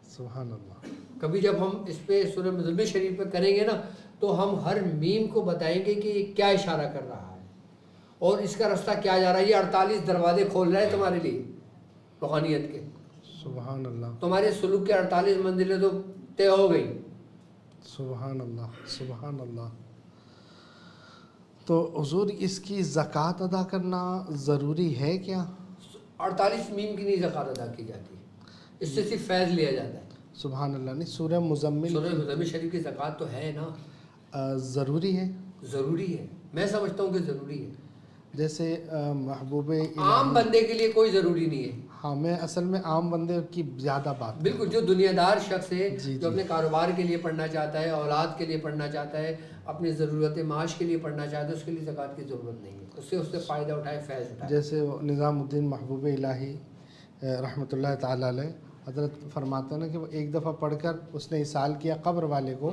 سبحان اللہ۔ کبھی جب ہم اس پہ سورہ مزمل شریف پہ کریں گے نا تو ہم ہر میم کو بتائیں گے کہ یہ کیا اشارہ کر رہا ہے اور اس کا رستہ کیا جا رہا ہے۔ یہ 48 دروازے کھول رہا ہے تمہارے لیے روحانیت کے، سبحان اللہ، تمہارے سلوک کے 48 منزلیں تو طے ہو گئی۔ سبحان اللہ، سبحان اللہ۔ تو حضور اس کی زکوٰۃ ادا کرنا ضروری ہے کیا؟ 48 میم کی نہیں زکوٰۃ ادا کی جاتی، اس سے صرف فیض لیا جاتا ہے۔ سبحان اللہ۔ نہیں، سورہ مزمل شریف کی زکوٰۃ تو ہے نا، ضروری ہے؟ ضروری ہے، میں سمجھتا ہوں کہ ضروری ہے۔ جیسے محبوب عام بندے کے لیے کوئی ضروری نہیں ہے۔ ہاں، میں اصل میں عام بندے کی زیادہ بات، بالکل، جو دنیا دار شخص ہے، جی جو اپنے کاروبار کے لیے پڑھنا چاہتا ہے، اولاد کے لیے پڑھنا چاہتا ہے، اپنی ضرورت معاش کے لیے پڑھنا چاہتا ہے، اس کے لیے زکوٰۃ کی ضرورت نہیں ہے، اس سے فائدہ اٹھائے، فیض اٹھائے۔ جیسے نظام الدین محبوب الہی رحمۃ اللہ تعالیٰ علیہ حضرت فرماتے ہیں نا کہ وہ ایک دفعہ پڑھ کر اس نے اصال کیا قبر والے کو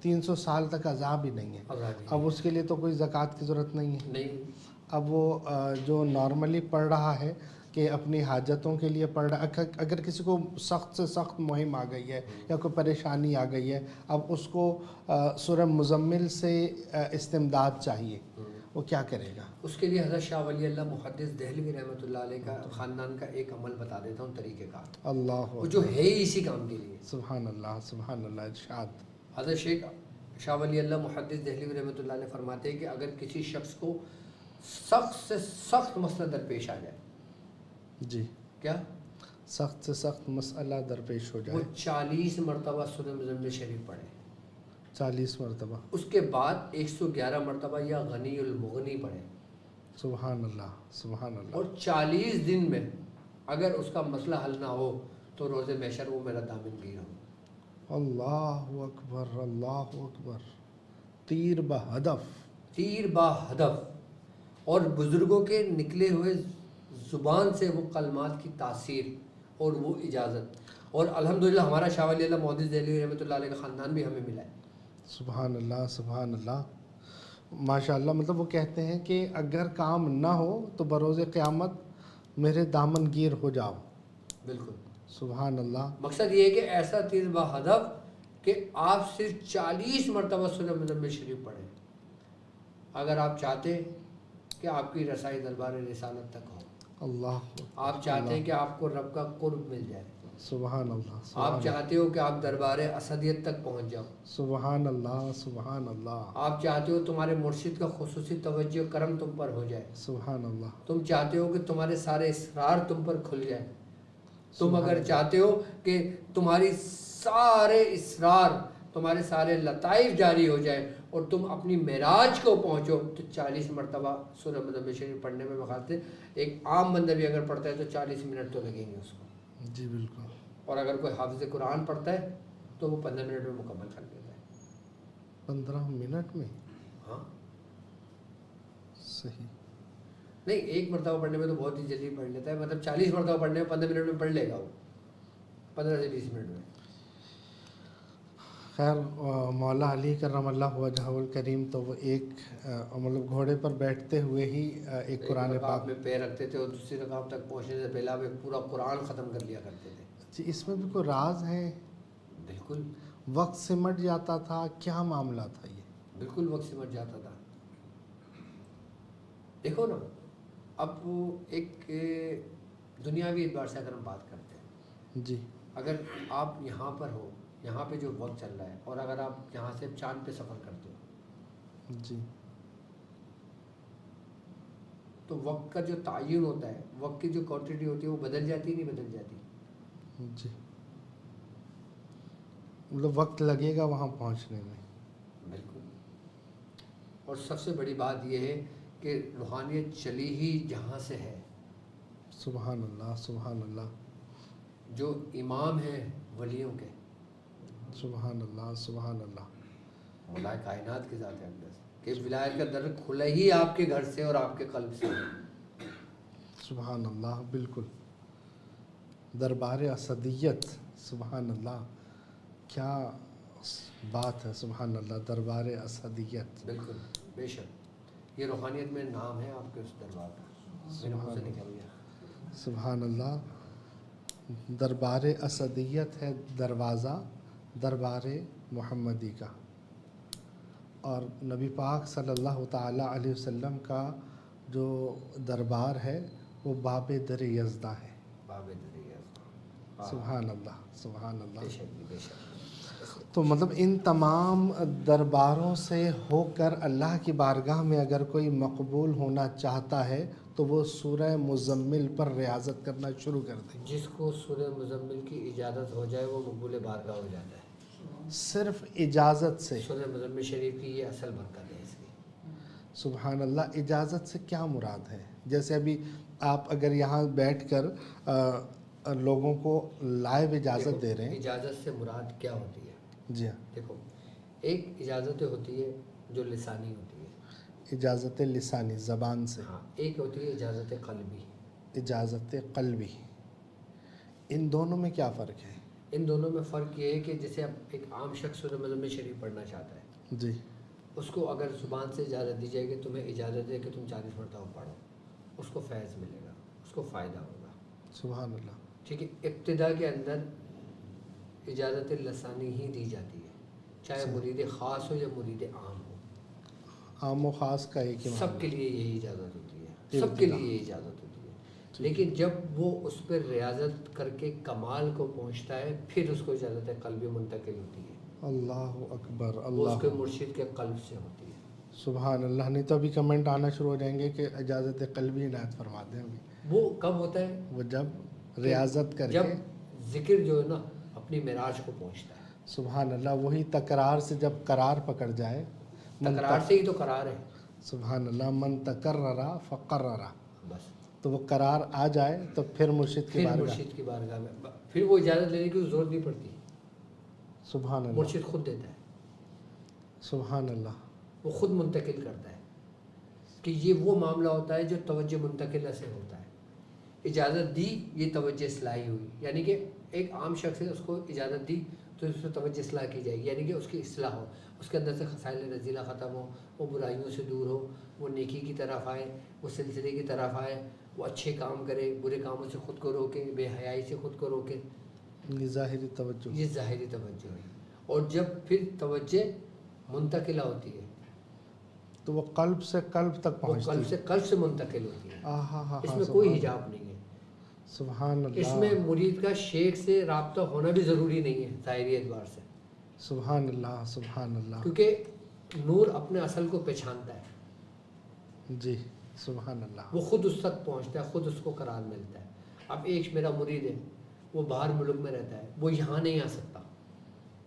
300 سال تک عذاب ہی نہیں ہے، اب اس کے لیے تو کوئی زکوٰۃ کی ضرورت نہیں ہے۔ نہیں، اب وہ جو نارملی پڑھ رہا ہے کہ اپنی حاجتوں کے لیے پڑھ رہا ہے، اگر کسی کو سخت سے سخت مہم آ گئی ہے یا کوئی پریشانی آ گئی ہے، اب اس کو سورہ مزمل سے استمداد چاہیے، وہ کیا کرے گا؟ اس کے لیے حضرت شاہ ولی اللہ محدث دہلوی رحمۃ اللہ علیہ کا خاندان کا ایک عمل بتا دیتا ہوں، طریقہ کار، اللہ وہ جو ہے ہی اسی کام کے لیے۔ سبحان اللہ، سبحان اللہ، ارشاد۔ حضرت شیخ شاہ ولی اللہ محدث دہلوی رحمۃ اللہ علیہ فرماتے ہیں کہ اگر کسی شخص کو سخت سے سخت مسئلہ درپیش آ جائے، جی کیا سخت سے سخت مسئلہ درپیش ہو وہ جائے 40 مرتبہ سورہ مزمل شریف پڑھے، 40 مرتبہ، اس کے بعد 111 مرتبہ یا غنی المغنی پڑھے، سبحان اللہ سبحان اللہ، اور 40 دن میں اگر اس کا مسئلہ حل نہ ہو تو روز محشر وہ میرا دامن گیر ہو۔ اللہ اکبر اللہ اکبر، تیر بہدف، تیر با ہدف، اور بزرگوں کے نکلے ہوئے زبان سے وہ کلمات کی تاثیر اور وہ اجازت، اور الحمدللہ ہمارا شاہ ولی اللہ محدث دہلوی رحمۃ اللہ علیہ کا خاندان بھی ہمیں ملا ہے۔ سبحان اللہ سبحان اللہ، ماشاء اللہ۔ مطلب وہ کہتے ہیں کہ اگر کام نہ ہو تو بروز قیامت میرے دامن گیر ہو جاؤ۔ بالکل، سبحان اللہ، مقصد یہ ہے کہ ایسا تیر با ہدف کہ آپ صرف 40 مرتبہ سورہ مزمل شریف پڑھیں، اگر آپ چاہتے کہ آپ کی رسائی دربار رسالت تک ہو، اللہ، آپ چاہتے ہیں کہ آپ کو رب کا قرب مل جائے، سبحان اللہ آپ سبحان چاہتے ہو کہ آپ دربار اسدیت تک پہنچ جاؤ، سبحان اللہ سبحان اللہ، آپ چاہتے ہو تمہارے مرشد کا خصوصی توجہ کرم تم پر ہو جائے، سبحان اللہ، تم چاہتے ہو کہ تمہارے سارے اسرار تم پر کھل جائے، تم اگر چاہتے ہو کہ تمہاری سارے اسرار، تمہارے سارے لطائف جاری ہو جائے اور تم اپنی معراج کو پہنچو، تو 40 مرتبہ سورہ مزمل شریف پڑھنے میں بخاطر ایک عام بندہ بھی اگر پڑھتا ہے تو 40 منٹ تو لگیں گے اس کو، جی بالکل، اور اگر کوئی حافظ قرآن پڑھتا ہے تو وہ 15 منٹ میں مکمل کر لیتا ہے۔ 15 منٹ میں، ہاں صحیح، نہیں، ایک مرتبہ پڑھنے میں تو بہت ہی جلدی پڑھ لیتا ہے، مطلب 40 مرتبہ پڑھنے میں 15 منٹ میں پڑھ لے گا وہ، 15 سے 20 منٹ میں۔ خیر مولا علی کرم اللہ وجہہ الکریم تو وہ ایک مطلب گھوڑے پر بیٹھتے ہوئے ہی ایک قرآن پاک میں پیر رکھتے تھے اور دوسری رکعت تک پہنچنے سے پہلے آپ ایک پورا قرآن ختم کر لیا کرتے تھے۔ جی، اس میں بھی کوئی راز ہے؟ بالکل وقت سمٹ جاتا تھا، کیا معاملہ تھا یہ؟ بالکل وقت سمجھ جاتا تھا۔ دیکھو نا، اب وہ ایک دنیاوی اعتبار سے اگر ہم بات کرتے ہیں، جی، اگر آپ یہاں پر ہو، یہاں پہ جو وقت چل رہا ہے، اور اگر آپ یہاں سے چاند پہ سفر کرتے ہو، جی، تو وقت کا جو تعین ہوتا ہے، وقت کی جو کوانٹٹی ہوتی ہے وہ بدل جاتی نہیں بدل جاتی؟ جی، مطلب وقت لگے گا وہاں پہنچنے میں۔ بالکل، اور سب سے بڑی بات یہ ہے کہ روحانیت چلی ہی جہاں سے ہے، سبحان اللہ سبحان اللہ، جو امام ہیں ولیوں کے، سبحان اللہ سبحان اللہ، مولا کائنات کے ذات اقدس کہ ولایت کا در کھلا ہی آپ کے گھر سے اور آپ کے قلب سے ہے۔ سبحان اللہ، بالکل، دربار اسدیت، سبحان اللہ، کیا بات ہے، سبحان اللہ، دربار اسدیت، بالکل، بے شک یہ روحانیت میں نام ہے آپ کے اس دربار کا، میرے منہ سے نکل گیا۔ سبحان اللہ، دربار اسدیت ہے دروازہ دربار محمدی کا، اور نبی پاک صلی اللہ تعالیٰ علیہ وسلم کا جو دربار ہے وہ باب در یزدہ ہے۔ باب دریاز، سبحان اللہ سبحان اللہ۔ بے شک بے شک۔ تو مطلب ان تمام درباروں سے ہو کر اللہ کی بارگاہ میں اگر کوئی مقبول ہونا چاہتا ہے تو وہ سورہ مزمل پر ریاضت کرنا شروع کر دے۔ جس کو سورہ مزمل کی اجازت ہو جائے وہ مقبول بارگاہ ہو جاتا ہے، صرف اجازت سے۔ سورہ مزمل شریف کی یہ اصل برکت ہے اس کی۔ سبحان اللہ، اجازت سے کیا مراد ہے؟ جیسے ابھی آپ اگر یہاں بیٹھ کر لوگوں کو لائیو اجازت دے رہے ہیں، اجازت سے مراد کیا ہوتی ہے؟ جی ہاں، دیکھو، ایک اجازت ہوتی ہے جو لسانی ہوتی ہے، اجازت لسانی زبان سے، ہاں، ایک ہوتی ہے اجازت قلبی۔ اجازت قلبی، ان دونوں میں کیا فرق ہے؟ ان دونوں میں فرق یہ ہے کہ جیسے اب ایک عام شخص سورہ مزمل شریف پڑھنا چاہتا ہے، جی، اس کو اگر زبان سے اجازت دی جائے کہ تمہیں اجازت ہے کہ تم 40 مرتبہ پڑھو، اس کو فیض ملے گا، اس کو فائدہ ہوگا، سبحان اللہ، ٹھیک ہے۔ ابتدا کے اندر اجازت لسانی ہی دی جاتی ہے، چاہے مرید خاص ہو یا مرید عام ہو، عام و خاص کا ایک ہی سب کے معاملہ۔ لیے یہی اجازت ہوتی ہے، سب کے لیے یہی اجازت ہوتی ہے۔ لیکن جب وہ اس پر ریاضت کر کے کمال کو پہنچتا ہے پھر اس کو اجازت قلبی منتقل ہوتی ہے، اللہ اکبر، وہ اس اللہ، کے مرشد کے قلب سے ہوتی ہے۔ سبحان اللہ. نہیں تو ابھی کمنٹ آنا شروع ہو جائیں گے کہ اجازت قلبی عنایت فرما دیں ابھی. وہ کب ہوتا ہے؟ وہ جب ریاضت کر جب کے. ذکر جو ہے نا اپنی معراج کو پہنچتا ہے. سبحان اللہ. وہی تکرار سے جب قرار پکڑ جائے. تکرار سے ہی تو قرار ہے. سبحان اللہ. من تکرر فقرر. بس تو وہ قرار آ جائے تو پھر مرشد کی بارگاہ. مرشد کی بارگاہ میں پھر وہ اجازت لینے کی ضرورت نہیں پڑتی. سبحان اللہ. مرشد خود دیتا ہے. سبحان اللہ. وہ خود منتقل کرتا ہے کہ یہ وہ معاملہ ہوتا ہے جو توجہ منتقلہ سے ہوتا ہے. اجازت دی، یہ توجہ اصلاحی ہوئی. یعنی کہ ایک عام شخص ہے، اس کو اجازت دی تو اس پر توجہ اصلاح کی جائے گی، یعنی کہ اس کی اصلاح ہو، اس کے اندر سے خصائل رذیلہ ختم ہو، وہ برائیوں سے دور ہو، وہ نیکی کی طرف آئے، وہ سلسلے کی طرف آئے، وہ اچھے کام کرے، برے کاموں سے خود کو روکے، بے حیائی سے خود کو روکے. یہ ظاہری توجہ. یہ ظاہری توجہ ہے. اور جب پھر توجہ منتقلہ ہوتی ہے تو وہ قلب سے قلب تک وہ پہنچتی ہے. قلب سے منتقل ہوتی ہے. اس میں سبحان کوئی اللہ. حجاب نہیں ہے. سبحان اللہ. اس میں مرید کا شیخ سے رابطہ ہونا بھی ضروری نہیں ہے ظاہری اعتبار سے. سبحان اللہ. سبحان اللہ. کیونکہ نور اپنے اصل کو پہچانتا ہے. جی. سبحان اللہ. وہ خود اس تک پہنچتا ہے، خود اس کو قرار ملتا ہے. اب ایک میرا مرید ہے، وہ باہر ملک میں رہتا ہے، وہ یہاں نہیں آ سکتا.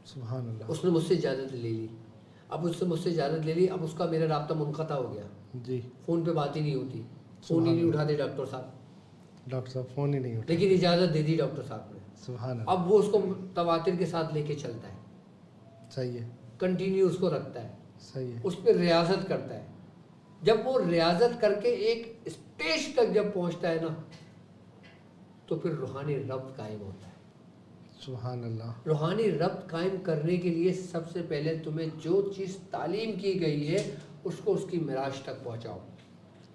سبحان اللہ. اس نے مجھ سے اجازت لے لی. اب اس سے مجھ سے اجازت لے لی، اب اس کا میرا رابطہ منقطع ہو گیا. جی. فون پہ بات ہی نہیں ہوتی، فون ہی نہیں اٹھاتے ڈاکٹر صاحب. ڈاکٹر صاحب فون ہی نہیں اٹھا. لیکن اجازت دے دی ڈاکٹر صاحب نے. سبحان اللہ. اب وہ اس کو تواتر کے ساتھ لے کے چلتا ہے، صحیح ہے. کنٹینیو اس کو رکھتا ہے، صحیح ہے. اس پہ ریاضت کرتا ہے. جب وہ ریاضت کر کے ایک اسٹیج تک جب پہنچتا ہے نا تو پھر روحانی ربط قائم ہوتا ہے. سبحان اللہ. روحانی ربط قائم کرنے کے لیے سب سے پہلے تمہیں جو چیز تعلیم کی گئی ہے اس کو اس کی معراج تک پہنچاؤ.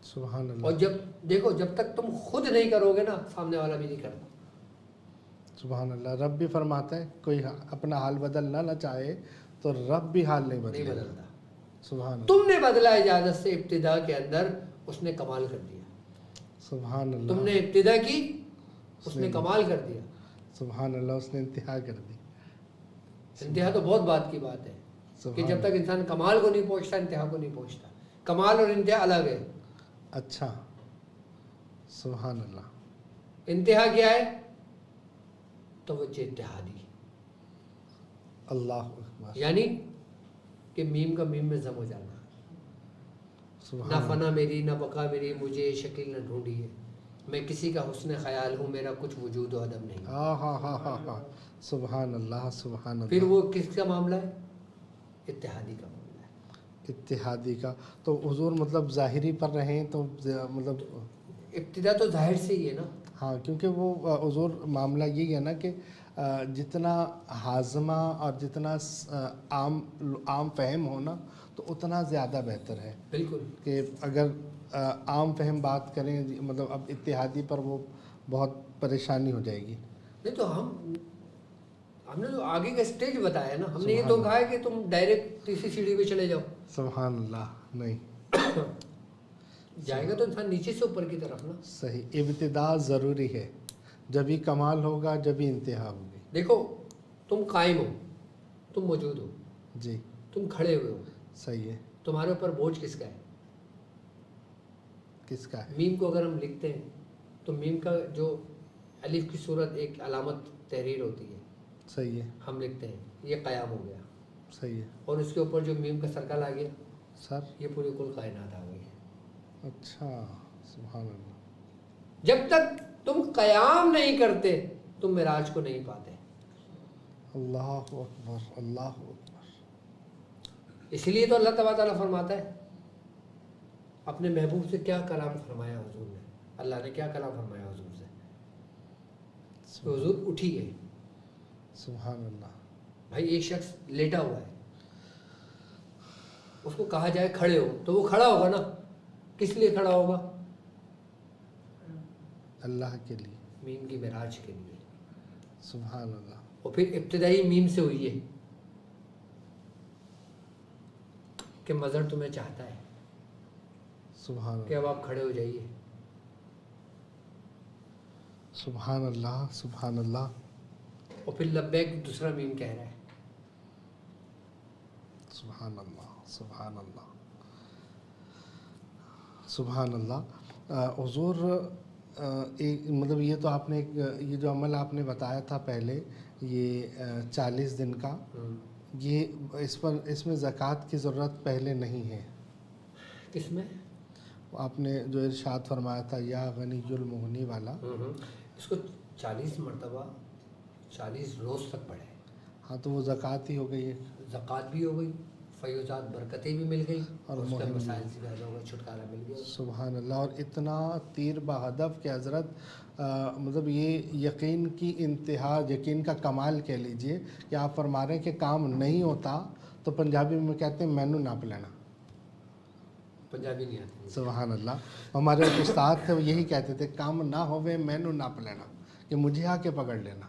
سبحان اللہ. اور جب دیکھو، جب تک تم خود نہیں کرو گے نا، سامنے والا بھی نہیں کرتا. سبحان اللہ. رب بھی فرماتا ہے کوئی اپنا حال بدلنا نہ چاہے تو رب بھی حال نہیں نہیں بدلے. بدلتا. سبحان اللہ. تم نے بدلا اجازت سے ابتدا کے اندر، اس نے کمال کر دیا. سبحان اللہ. تم نے ابتدا کی، اس نے کمال کر دیا. سبحان اللہ. اس نے انتہا کر دی. انتہا تو بہت بات کی بات ہے کہ جب تک انسان کمال کو نہیں پہنچتا انتہا کو نہیں پہنچتا. کمال اور انتہا الگ ہے. اچھا. سبحان اللہ. انتہا کیا ہے؟ توجہ اتحادی. اللہ اکبر. یعنی کہ میم کا میم میں ضم ہو جانا. سبحان نہ فنا میری، نہ بقا میری، مجھے شکل نہ ڈھونڈی ہے. میں کسی کا حسن خیال ہوں، میرا کچھ وجود و عدم نہیں. ہاں. سبحان اللہ. سبحان اللہ. پھر وہ کس کا معاملہ ہے؟ اتحادی کا معاملہ ہے. اتحادی کا. تو حضور مطلب ظاہری پر رہیں تو مطلب ابتدا تو ظاہر سے ہی ہے نا. ہاں، کیونکہ وہ حضور معاملہ یہی ہے نا کہ جتنا ہاضمہ اور جتنا عام فہم ہونا تو اتنا زیادہ بہتر ہے. بالکل. کہ اگر عام فہم بات کریں مطلب اب اتحادی پر وہ بہت پریشانی ہو جائے گی. نہیں تو ہم نے جو آگے کا اسٹیج بتایا نا، ہم نے یہ تو کہا ہے کہ تم ڈائریکٹ تیسری سیڑھی پہ چلے جاؤ. سبحان اللہ. نہیں جائے گا تو انسان نیچے سے اوپر کی طرف نا. صحیح. ابتدا ضروری ہے، جبھی کمال ہوگا جبھی انتہا ہوگی. دیکھو، تم قائم ہو، تم موجود ہو، جی. تم کھڑے ہوئے ہو. صحیح ہے. تمہارے اوپر بوجھ کس کا ہے؟ کس کا ہے؟ میم کو اگر ہم لکھتے ہیں تو میم کا جو الف کی صورت ایک علامت تحریر ہوتی ہے. صحیح ہے. ہم لکھتے ہیں یہ قیام ہو گیا. صحیح ہے. اور اس کے اوپر جو میم کا سرکل آ گیا سر. یہ پوری کل کائنات آ گئی ہے. اچھا. سبحان اللہ. جب تک تم قیام نہیں کرتے تم معراج کو نہیں پاتے. اللہ اکبر. اللہ اکبر. اس لیے تو اللہ تبارک تعالیٰ فرماتا ہے، اپنے محبوب سے کیا کلام فرمایا حضور نے. اللہ نے کیا کلام فرمایا حضور سے؟ تو حضور اٹھی گئے. سبحان اللہ. بھائی ایک شخص لیٹا ہوا ہے، اس کو کہا جائے کھڑے ہو تو وہ کھڑا ہوگا نا. کس لیے کھڑا ہوگا؟ اللہ کے لیے. میم کی معراج کے لیے. سبحان اللہ. اور پھر ابتدائی میم سے ہوئی ہے کہ مظہر تمہیں چاہتا ہے سبحان کہ اب آپ کھڑے ہو جائیے. سبحان اللہ. سبحان اللہ. اور پھر لبیک دوسرا میم کہہ رہا ہے. سبحان اللہ. سبحان اللہ. سبحان اللہ. حضور ایک مطلب یہ تو آپ نے یہ جو عمل آپ نے بتایا تھا پہلے یہ 40 دن کا، یہ اس میں زکوٰۃ کی ضرورت پہلے نہیں ہے. کس میں؟ آپ نے جو ارشاد فرمایا تھا یا غنی المغنی والا، اس کو 40 مرتبہ 40 روز تک پڑھے. ہاں تو وہ زکوٰۃ ہی ہو گئی ہے. زکوٰۃ بھی ہو گئی، فیوزات برکتیں بھی مل گئی، اور اس کے مسائل سے پیدا ہو گئے، چھٹکارا مل گیا. سبحان اللہ. اور اتنا تیر بہدف کہ حضرت مطلب یہ یقین کی انتہا، یقین کا کمال کہہ لیجئے کہ آپ فرما رہے ہیں کہ کام نہیں ہوتا تو پنجابی میں کہتے ہیں مینو ناپ لینا. پنجابی نہیں آتی. سبحان اللہ. ہمارے ایک استاد تھے وہ یہی کہتے تھے کام نہ ہوئے مینو ناپ لینا، کہ مجھے آ کے پکڑ لینا.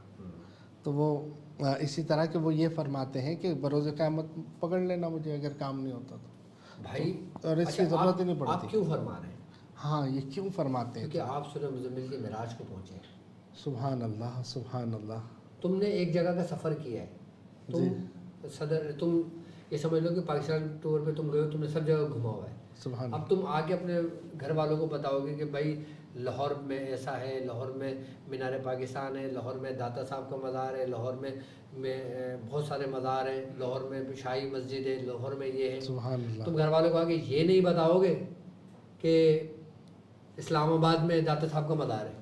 تو وہ اسی طرح کہ وہ یہ فرماتے ہیں کہ بروز قیامت پکڑ لینا مجھے اگر کام نہیں ہوتا تو بھائی. اور اس کی ضرورت ہی نہیں پڑتی. آپ کیوں فرما رہے ہیں؟ ہاں یہ کیوں فرماتے ہیں؟ کیونکہ آپ سورہ مزمل کے معراج کو پہنچے ہیں. سبحان اللہ سبحان اللہ. تم نے ایک جگہ کا سفر کیا ہے، تم یہ سمجھ لو کہ پاکستان ٹور پہ تم گئے ہو، تم نے سب جگہ گھما ہوا ہے. سبحان. اب تم آ کے اپنے گھر والوں کو بتاؤ گے کہ بھائی لاہور میں ایسا ہے، لاہور میں مینار پاکستان ہے، لاہور میں داتا صاحب کا مزار ہے، لاہور میں بہت سارے مزار ہیں، لاہور میں شاہی مسجد ہے، لاہور میں یہ ہے. سبحان اللہ. تم گھر والوں کو آگے یہ نہیں بتاؤ گے کہ اسلام آباد میں داتا صاحب کا مزار ہے.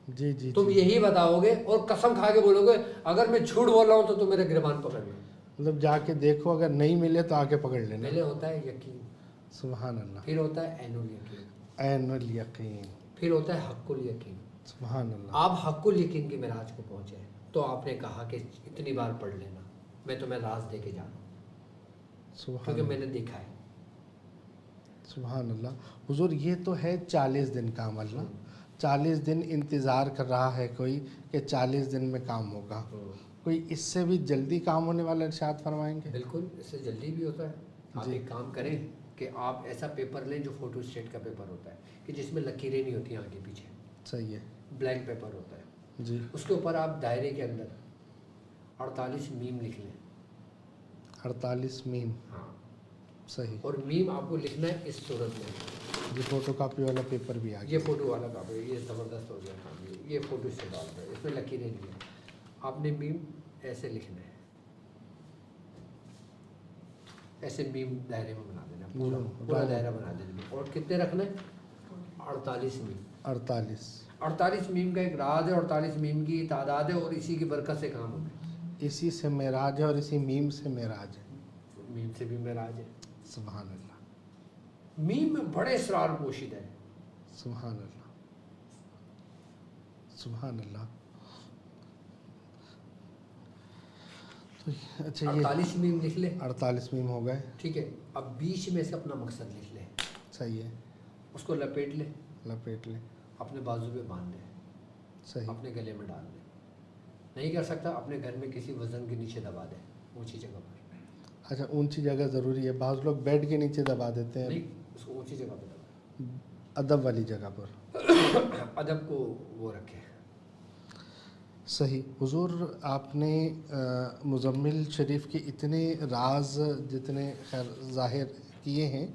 جی جی. تم یہی بتاؤ گے اور قسم کھا کے بولو گے اگر میں جھوٹ بول رہا ہوں تو تم میرے گریبان پکڑ لو. مطلب جا کے دیکھو، اگر نہیں ملے تو آ کے پکڑ لینا. پہلے ہوتا ہے یقین، سبحان اللہ. پھر ہوتا ہے عین الیقین، عین الیقین، پھر ہوتا ہے حق الیقین. سبحان اللہ. آپ حق الیقین کی معراج کو پہنچے تو آپ نے کہا کہ اتنی بار پڑھ لینا، میں تمہیں راز دے کے جا رہا ہوں کیونکہ میں نے دیکھا ہے. سبحان اللہ. حضور یہ تو ہے 40 دن کا عمل نا. 40 دن انتظار کر رہا ہے کوئی کہ 40 دن میں کام ہوگا. کوئی اس سے بھی جلدی کام ہونے والا ارشاد فرمائیں گے؟ بالکل اس سے جلدی بھی ہوتا ہے. آپ ایک کام کریں کہ آپ ایسا پیپر لیں جو فوٹو اسٹیٹ کا پیپر ہوتا ہے کہ جس میں لکیریں نہیں ہوتی آگے پیچھے. صحیح ہے. بلینک پیپر ہوتا ہے جی. اس کے اوپر آپ دائرے کے اندر 48 میم لکھ لیں. 48 میم. ہاں صحیح. اور میم آپ کو لکھنا ہے اس صورت میں. یہ فوٹو کاپی والا پیپر بھی آ گیا. یہ فوٹو والا کاپی، یہ زبردست ہو گیا کام. یہ فوٹو سے ڈالتا ہے، اس میں لکیریں نہیں ہیں. آپ نے میم ایسے لکھنا ہے، ایسے میم دائرے میں بنا دینا، پورا دائرہ بنا دینا. اور کتنے رکھنا ہے؟ 48 میم. 48 میم کا ایک راز ہے، 48 میم کی تعداد ہے، اور اسی کی برکت سے کام ہونا ہے. اسی سے معراج ہے اور اسی میم سے معراج ہے. میم سے بھی معراج ہے. سبحان اللہ. میم میں بڑے اسرار پوشیدہ ہے. سبحان اللہ سبحان اللہ. اچھا 48 میم لکھ لے. 48 میم ہو گئے. ٹھیک ہے. اب بیچ میں سے اپنا مقصد لکھ لے. صحیح ہے. اس کو لپیٹ لے. لپیٹ لے. اپنے بازو پہ باندھ لے. صحیح. اپنے گلے میں ڈال لے. نہیں کر سکتا اپنے گھر میں کسی وزن کے نیچے دبا دے، اونچی جگہ پر. اچھا اونچی جگہ ضروری ہے. بعض لوگ بیڈ کے نیچے دبا دیتے ہیں. نہیں، اس کو اونچی جگہ پہ دبا. ادب والی جگہ پر. ادب کو وہ رکھے. صحیح. حضور آپ نے مزمل شریف کے اتنے راز جتنے خیر ظاہر کیے ہیں،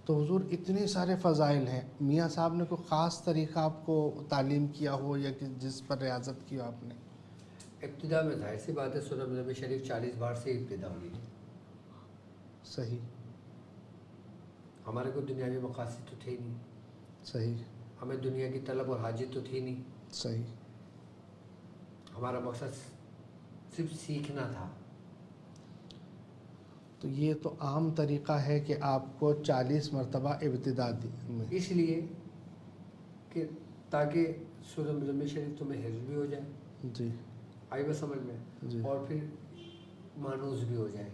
تو حضور اتنے سارے فضائل ہیں. میاں صاحب نے کوئی خاص طریقہ آپ کو تعلیم کیا ہو یا کہ جس پر ریاضت کی ہو آپ نے؟ ابتدا میں ظاہر سی بات ہے سورہ مزمل شریف 40 بار سے ابتدا ہوئی ہے. صحیح. ہمارے کوئی دنیاوی مقاصد تو تھے نہیں. صحیح. ہمیں دنیا کی طلب اور حاجت تو تھی نہیں. صحیح. ہمارا مقصد صرف سیکھنا تھا. تو یہ تو عام طریقہ ہے کہ آپ کو 40 مرتبہ ابتدا دی میں، اس لیے کہ تاکہ سورہ مزمل شریف تمہیں حفظ بھی ہو جائے. جی. آئی بس سمجھ میں. جی. اور پھر مانوس بھی ہو جائے.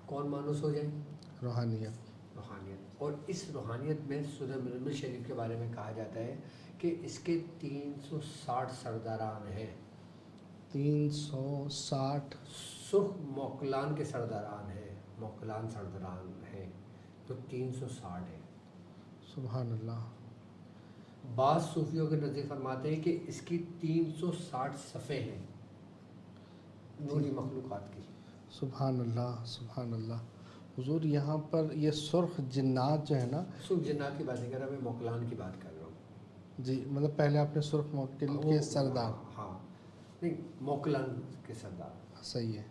کون مانوس ہو جائے؟ روحانیت. روحانیت. اور اس روحانیت میں سورہ مزمل شریف کے بارے میں کہا جاتا ہے کہ اس کے 360 سرداران ہیں. 360 سرخ موکلان کے سرداران ہیں. موکلان سرداران ہیں تو 360 ہیں. سبحان اللہ. بعض صوفیوں کے نزدیک فرماتے ہیں کہ اس کی 360 صفحے ہیں نوری مخلوقات کی. سبحان اللہ سبحان اللہ. حضور یہاں پر یہ سرخ جنات جو ہے نا، سرخ جنات کی بات نہیں کر رہا میں، موکلان کی بات کر رہا ہوں. جی مطلب پہلے آپ نے سرخ موکل کے سردار. ہاں نہیں، موکلان کے سردار. صحیح ہے.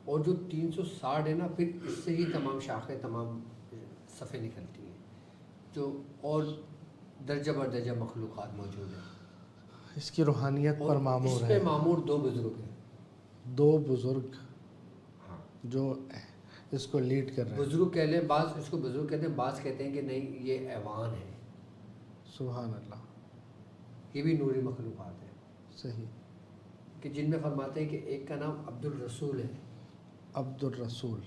اور جو 360 ہے نا، پھر اس سے ہی تمام شاخیں، تمام صفحے نکلتی ہیں، جو اور درجہ بر درجہ مخلوقات موجود ہیں. اس کی روحانیت پر معمور اس ہے. پہ معمور 2 بزرگ ہیں. 2 بزرگ ہاں، جو اس کو لیڈ کر رہے ہیں. بزرگ کہہ لیں، بعض اس کو بزرگ کہتے ہیں، بعض کہتے ہیں کہ نہیں یہ ایوان ہے. سبحان اللہ. یہ بھی نوری مخلوقات ہیں. صحیح. کہ جن میں فرماتے ہیں کہ ایک کا نام عبد الرسول ہے. عبد الرسول.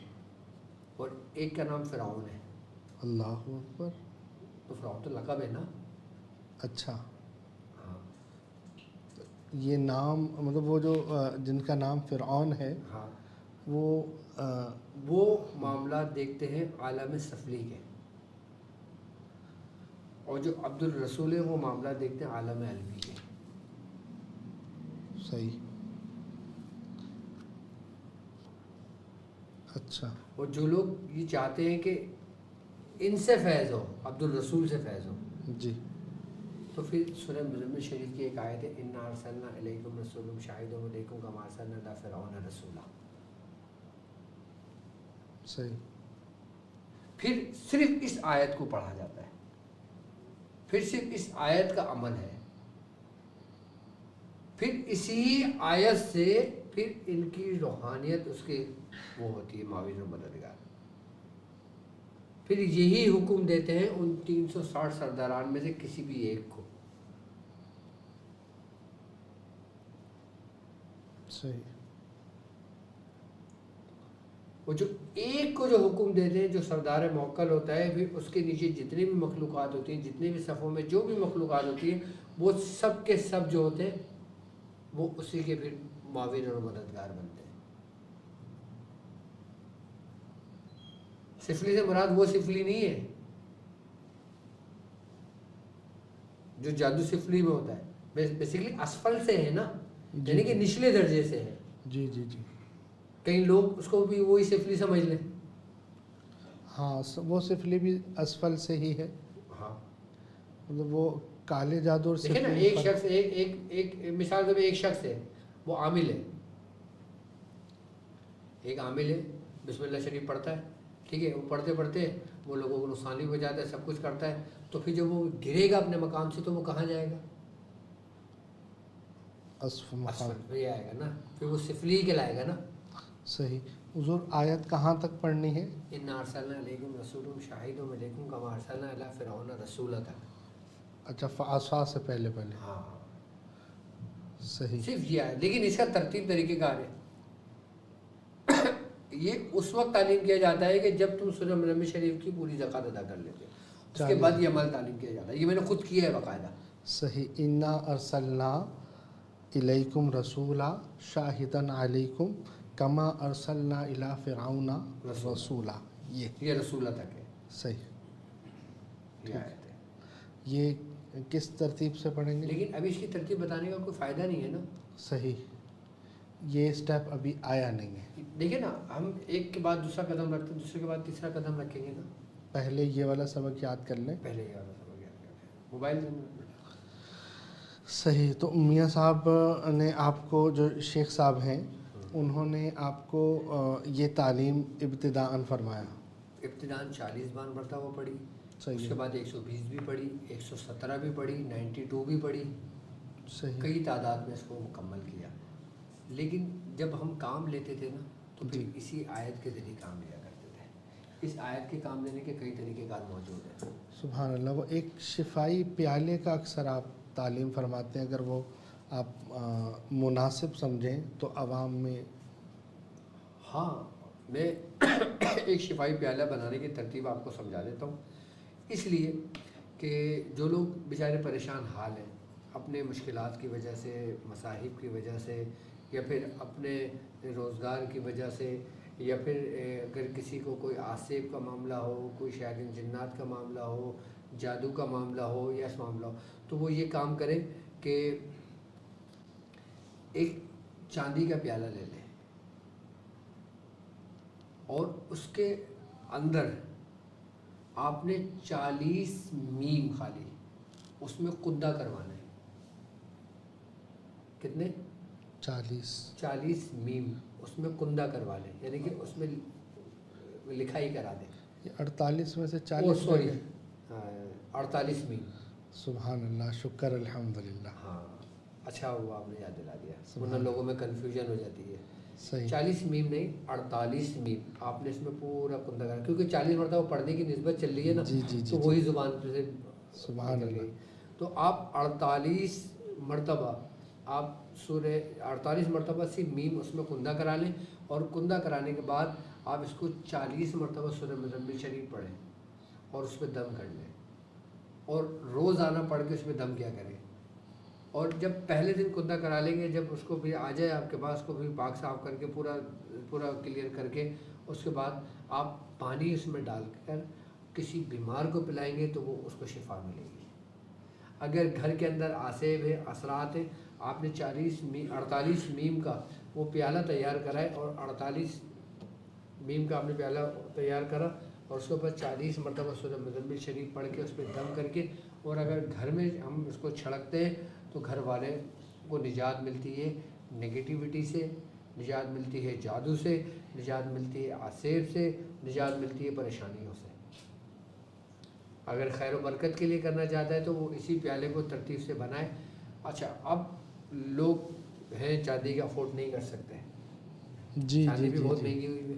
اور ایک کا نام فرعون ہے. اللہ اکبر. تو فرعون تو لقب ہے نا. اچھا. ہاں. یہ نام مطلب وہ جو جن کا نام فرعون ہے، ہاں، وہ معاملات دیکھتے ہیں عالم سفلی کے، اور جو عبد الرسول ہے وہ معاملات دیکھتے ہیں عالم علوی کے. صحیح. اچھا. اور جو لوگ یہ چاہتے ہیں کہ ان سے فیض ہو، عبد الرسول سے فیض ہو، جی، تو پھر سورہ مزمل شریف کی ایک آیت ہے، انا ارسلنا الیکم رسولا شاہدا علیکم کما ارسلنا الی فرعون رسولا. صحیح. پھر صرف اس آیت کو پڑھا جاتا ہے، پھر صرف اس آیت کا عمل ہے، پھر اسی آیت سے پھر ان کی روحانیت اس کے وہ ہوتی ہے معاون و مددگار. پھر یہی حکم دیتے ہیں ان 360 سرداران میں سے کسی بھی ایک کو. صحیح. وہ جو ایک کو جو حکم دیتے ہیں، جو سردار موکل ہوتا ہے، پھر اس کے نیچے جتنی بھی مخلوقات ہوتی ہیں، جتنے بھی صفوں میں جو بھی مخلوقات ہوتی ہیں، وہ سب کے سب جو ہوتے ہیں وہ اسی کے پھر معاون اور مددگار بنتے ہیں. سفلی سے مراد وہ سفلی نہیں ہے جو جادو سفلی میں ہوتا ہے، بیسیکلی اسفل سے ہے نا، یعنی کہ نچلے درجے سے ہے. جی جی جی. کئی لوگ اس کو بھی وہی سفلی سمجھ لیں. ہاں، وہ سفلی بھی اسفل سے ہی ہے. ہاں، مطلب وہ کالے جادو اور دیکھیں نا، سفلی ایک شخص ایک مثال کے ایک شخص ہے، وہ عامل ہے، ایک عامل ہے، بسم اللہ شریف پڑھتا ہے، ٹھیک ہے، وہ پڑھتے پڑھتے وہ لوگوں کو نقصان بھی پہنچاتا ہے، سب کچھ کرتا ہے، تو پھر جب وہ گرے گا اپنے مقام سے تو وہ کہاں جائے گا؟ اسفل پہ آئے گا نا، پھر وہ سفلی کہلائے گا نا. صحیح. حضور آیت کہاں تک پڑھنی ہے؟ انا ارسلنا الیکم رسولا شاہدا علیکم کما ارسلنا الی فرعون رسولا تک. اچھا، فاسا سے پہلے. ہاں، صحیح. صرف یہ ہے، لیکن اس کا ترتیب طریقہ کار ہے. یہ اس وقت تعلیم کیا جاتا ہے کہ جب تم سورہ مزمل شریف کی پوری زکوٰۃ ادا کر لیتے، اس کے بعد یہ عمل تعلیم کیا جاتا ہے. یہ میں نے خود کیا ہے باقاعدہ. صحیح. انا ارسلنا الیکم رسولا شاہدا علیکم کما ارسلنا الی فرعون رسولا. یہ رسولہ تک ہے. صحیح. یہ آیت ہے. یہ کس ترتیب سے پڑھیں گے؟ لیکن ابھی اس کی ترتیب بتانے کا کوئی فائدہ نہیں ہے نا. صحیح. یہ اسٹیپ ابھی آیا نہیں ہے. دیکھیں نا، ہم ایک کے بعد دوسرا قدم رکھتے ہیں، دوسرے کے بعد تیسرا قدم رکھیں گے نا. پہلے یہ والا سبق یاد کر لیں. پہلے یہ والا سبق یاد کرتے ہیں. موبائل صحیح. تو میاں صاحب نے آپ کو، جو شیخ صاحب ہیں، انہوں نے آپ کو یہ تعلیم ابتداءً فرمایا. ابتداءً 40 بار مرتبہ پڑھی، صحیح. اس کے بعد 120 بھی پڑھی، 117 بھی پڑھی، 92 بھی پڑھی. صحیح. کئی تعداد میں اس کو مکمل کیا. لیکن جب ہم کام لیتے تھے نا تو پھر اسی آیت کے ذریعے کام لیا کرتے تھے. اس آیت کے کام لینے کے کئی طریقے کار موجود ہیں. سبحان اللہ. وہ ایک شفائی پیالے کا اکثر آپ تعلیم فرماتے ہیں، اگر وہ آپ مناسب سمجھیں تو عوام میں. ہاں، میں ایک شفائی پیالہ بنانے کی ترتیب آپ کو سمجھا دیتا ہوں. اس لیے کہ جو لوگ بیچارے پریشان حال ہیں اپنے مشکلات کی وجہ سے، مصاحب کی وجہ سے، یا پھر اپنے روزگار کی وجہ سے، یا پھر اگر کسی کو کوئی آصف کا معاملہ ہو، کوئی شیاطین جنات کا معاملہ ہو، جادو کا معاملہ ہو، یا اس معاملہ ہو، تو وہ یہ کام کرے کہ ایک چاندی کا پیالہ لے لیں اور اس کے اندر آپ نے 40 میم خالی اس میں قدہ کروانا ہے. کتنے؟ 40 میم اس میں کندہ کروا لیں, یعنی کہ اس میں لکھائی کرا دیں. 48 میں سے 40 سوری 48 میم. سبحان اللہ, شکر الحمدللہ. ہاں اچھا ہوا آپ نے یاد دلا دیا, ورنہ لوگوں میں کنفیوژن ہو جاتی ہے. صحیح. 40 میم نہیں 48 میم آپ نے اس میں پورا کندہ کرا, کیونکہ 40 مرتبہ پڑھنے کی نسبت چل رہی ہے نا, تو وہی زبان سے سبحان اللہ. تو آپ 48 مرتبہ آپ سورہ 48 مرتبہ سے میم اس میں کندہ کرا لیں, اور کندہ کرانے کے بعد آپ اس کو 40 مرتبہ سورہ مزمل شریف پڑھیں اور اس پہ دم کر لیں, اور روزانہ پڑھ کے اس پہ دم کیا کریں. اور جب پہلے دن کندہ کرا لیں گے, جب اس کو بھی آ جائے آپ کے پاس, کو بھی پاک صاف کر کے پورا کلیئر کر کے, اس کے بعد آپ پانی اس میں ڈال کر کسی بیمار کو پلائیں گے تو وہ اس کو شفا ملے گی. اگر گھر کے اندر آسیب ہے, اثرات ہیں, آپ نے 48 میم کا وہ پیالہ تیار کرا ہے, اور 48 میم کا آپ نے پیالہ تیار کرا, اور اس کے اوپر 40 مرتبہ سورہ مزمل شریف پڑھ کے اس پہ دم کر کے, اور اگر گھر میں ہم اس کو چھڑکتے ہیں تو گھر والے کو نجات ملتی ہے نگیٹیوٹی سے, نجات ملتی ہے جادو سے, نجات ملتی ہے آسیب سے, نجات ملتی ہے پریشانیوں سے. اگر خیر و برکت کے لیے کرنا چاہتا ہے تو وہ اسی پیالے کو ترتیب سے بنائے. اچھا, اب لوگ ہیں چاندی کا افورڈ نہیں کر سکتے, جی چاندی جی بھی جی بہت جی, مہنگی ہوئی ہے.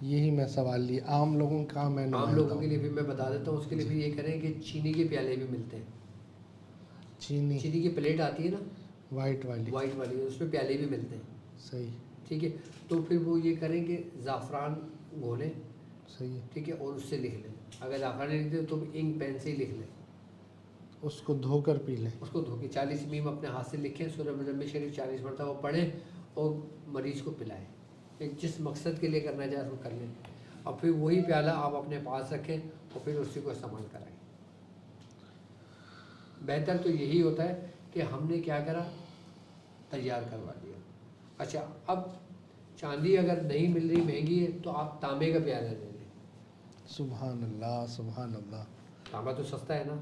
یہی میں سوال لی, عام لوگوں کا میں عام لوگوں کے لیے بھی میں بتا دیتا ہوں, اس کے لیے بھی یہ کریں کہ چینی کے پیالے بھی ملتے ہیں. چینی کی پلیٹ آتی ہے نا, وائٹ والی, اس میں پیالے بھی ملتے ہیں. صحیح. ٹھیک ہے, تو پھر وہ یہ کریں کہ زعفران گھولیں. صحیح ہے. ٹھیک ہے, اور اس سے لکھ لیں. اگر زعفران نہیں لکھتے تو انک پین سے ہی لکھ لیں, اس کو دھو کر پی لیں. اس کو دھو کے 40 میم اپنے ہاتھ سے لکھیں, سورہ مزمل شریف 40 مرتبہ پڑھیں اور مریض کو پلائیں. جس مقصد کے لیے کرنا چاہے اس کو کر لیں, اور پھر وہی پیالہ آپ اپنے پاس رکھیں اور پھر اسی کو استعمال کرائیں. بہتر تو یہی ہوتا ہے کہ ہم نے کیا کرا, تیار کروا دیا. اچھا, اب چاندی اگر نہیں مل رہی, مہنگی ہے, تو آپ تانبے کا پیالہ لے لیں. سبحان اللہ سبحان اللہ. تانبا تو سستا ہے نا,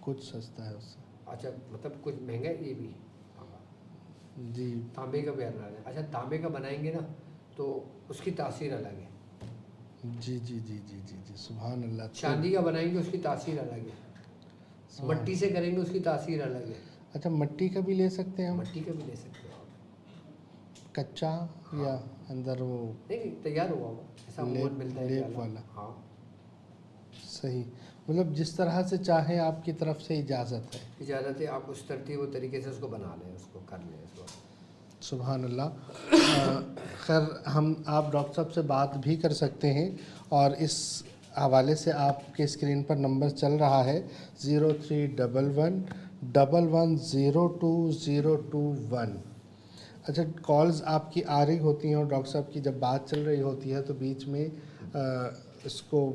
کچھ سستا ہے اس سے. اچھا, مطلب کچھ مہنگا ہے یہ بھی تانبا. جی, تانبے کا پیالہ لیں. اچھا, تانبے کا بنائیں گے نا تو اس کی تاثیر الگ ہے. جی جی جی جی جی جی, سبحان اللہ. چاندی کا بنائیں گے اس کی تاثیر الگ ہے, مٹی سے کریں گے اس کی تاثیر الگ ہے. اچھا, مٹی کا بھی لے سکتے ہیں ہم؟ مٹی کا بھی لے سکتے ہیں آپ, کچا یا اندر وہ نہیں تیار ہوا ہوا ایسا عموماً ملتا ہے لیپ والا. ہاں صحیح, مطلب جس طرح سے چاہیں آپ کی طرف سے اجازت ہے. اجازت ہے, آپ اس ترتیب و طریقے سے اس کو بنا لیں, اس کو کر لیں اس کو. سبحان اللہ. خیر, آپ ڈاکٹر صاحب سے بات بھی کر سکتے ہیں, اور اس حوالے سے آپ کے اسکرین پر نمبر چل رہا ہے 0311110221. اچھا, کالز آپ کی آ رہی ہوتی ہیں, اور ڈاکٹر صاحب کی جب بات چل رہی ہوتی ہے تو بیچ میں اس کو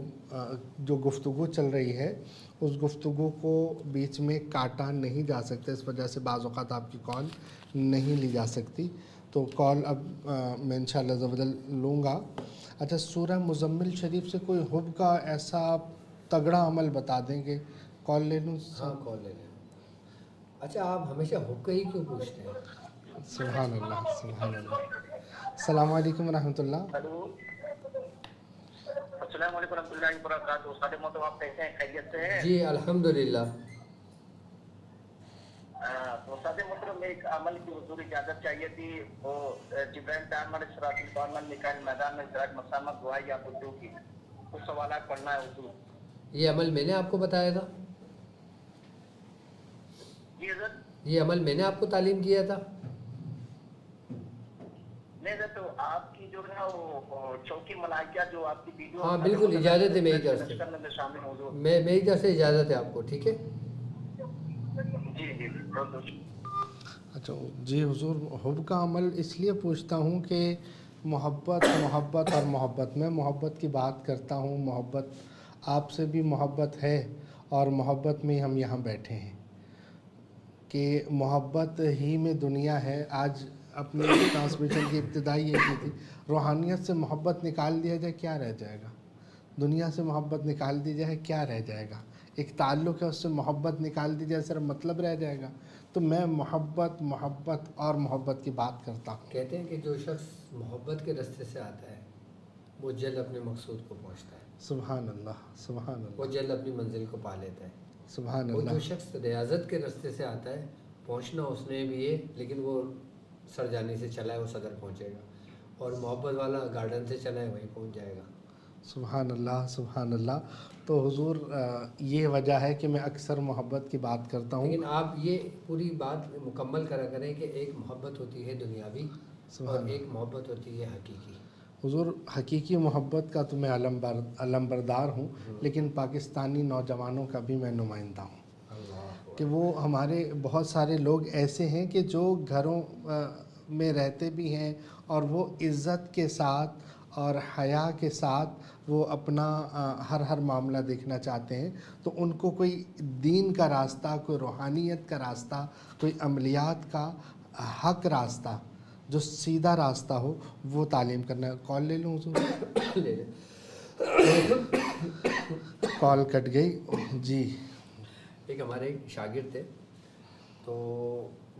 جو گفتگو چل رہی ہے اس گفتگو کو بیچ میں کاٹا نہیں جا سکتا, اس وجہ سے بعض اوقات آپ کی کال نہیں لی جا سکتی. تو کال اب میں انشاءاللہ عز و جل لوں گا. اچھا, سورہ مزمل شریف سے کوئی حب کا ایسا تگڑا عمل بتا دیں گے, کال لے لوں؟ ہاں, کال لے لیں. اچھا, آپ ہمیشہ حب کا ہی کیوں پوچھتے ہیں؟ سبحان اللہ سبحان اللہ. السلام علیکم ورحمۃ اللہ. السلام علیکم ورحمۃ اللہ وبرکاتہ. استاد محترم, آپ کیسے ہیں؟ خیریت سے ہیں؟ جی الحمدللہ. تو استاد محترم, ایک عمل کی حضور اجازت چاہیے تھی. وہ جبرائیل علیہ السلام نکال میدان میں سراج مسامہ دعا یا اردو کی کچھ سوالات پڑھنا ہے حضور. یہ عمل میں نے آپ کو بتایا تھا. جی حضرت, یہ عمل میں نے آپ کو تعلیم کیا تھا. نہیں سر, تو آپ کی جو ہے وہ چوکی ملائکہ جو آپ کی ویڈیو, ہاں بالکل, اجازت ہے میری طرف سے, میری طرف سے اجازت ہے آپ کو. ٹھیک ہے, جی جی بہت. اچھا جی حضور, حب کا عمل اس لیے پوچھتا ہوں کہ محبت اور محبت, میں محبت کی بات کرتا ہوں. محبت آپ سے بھی محبت ہے, اور محبت میں ہم یہاں بیٹھے ہیں کہ محبت ہی میں دنیا ہے. آج اپنے ٹرانسمیشن کی ابتدائی یہ کی تھی, روحانیت سے محبت نکال دیا جائے کیا رہ جائے گا؟ دنیا سے محبت نکال دی جائے کیا رہ جائے گا؟ ایک تعلق ہے، اس سے محبت نکال دی جائے صرف مطلب رہ جائے گا؟ تو میں محبت محبت اور محبت کی بات کرتا ہوں۔ کہتے ہیں کہ جو شخص محبت کے راستے سے آتا ہے وہ جلد اپنے مقصود کو پہنچتا ہے، سبحان اللہ، سبحان وہ اللہ، جلد اپنی منزل کو پا لیتا ہے۔ سبحان اور جو اللہ، شخص ریاضت کے راستے سے آتا ہے پہنچنا اس نے بھی ہے، لیکن وہ سر جانے سے چلا ہے وہ صدر پہنچے گا، اور محبت والا گارڈن سے چلا ہے وہیں پہنچ جائے گا۔ سبحان اللہ، سبحان اللہ۔ تو حضور یہ وجہ ہے کہ میں اکثر محبت کی بات کرتا ہوں۔ لیکن آپ یہ پوری بات مکمل کرا کریں کہ ایک محبت ہوتی ہے دنیاوی اور ایک محبت ہوتی ہے حقیقی۔ حضور حقیقی محبت کا تو میں علم بردار ہوں، لیکن پاکستانی نوجوانوں کا بھی میں نمائندہ ہوں، کہ وہ ہمارے بہت سارے لوگ ایسے ہیں کہ جو گھروں میں رہتے بھی ہیں اور وہ عزت کے ساتھ اور حیا کے ساتھ وہ اپنا ہر معاملہ دیکھنا چاہتے ہیں، تو ان کو کوئی دین کا راستہ، کوئی روحانیت کا راستہ، کوئی عملیات کا حق راستہ جو سیدھا راستہ ہو وہ تعلیم کرنا ہے۔ کال لے لوں حضور؟ لے لیں۔ کال کٹ گئی جی۔ ایک ہمارے ایک شاگرد تھے، تو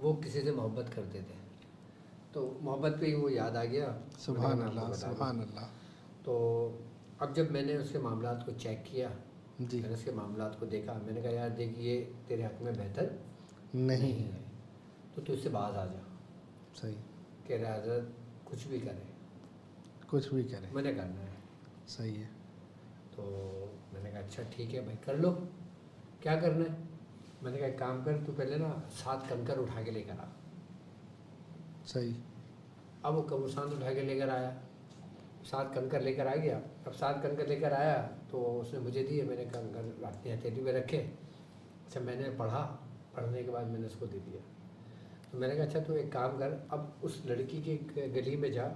وہ کسی سے محبت کرتے تھے، تو محبت پہ ہی وہ یاد آ گیا۔ سبحان اللہ، سبحان اللہ۔ تو اب جب میں نے اس کے معاملات کو چیک کیا، جی، میں نے اس کے معاملات کو دیکھا، میں نے کہا یار دیکھ یہ تیرے حق میں بہتر نہیں ہے، تو تو اس سے باز آ جا، صحیح، کہ حضرت کچھ بھی کرے، کچھ بھی کرے، میں نے کرنا ہے۔ صحیح ہے، تو میں نے کہا اچھا ٹھیک ہے بھائی کر لو، کیا کرنا ہے؟ میں نے کہا ایک کام کر، تو پہلے نا 7 کنکر اٹھا کے لے کر آ۔ صحیح۔ اب وہ قبرستان اٹھا کے لے کر آیا، 7 کنکر لے کر آ گیا۔ اب 7 کنکر لے کر آیا تو اس نے مجھے دیے، میں نے کنکر اپنی ہتھیلی میں رکھے۔ اچھا میں نے پڑھنے کے بعد میں نے اس کو دے دیا۔ تو میں نے کہا اچھا تو ایک کام کر، اب اس لڑکی کی گلی میں جا،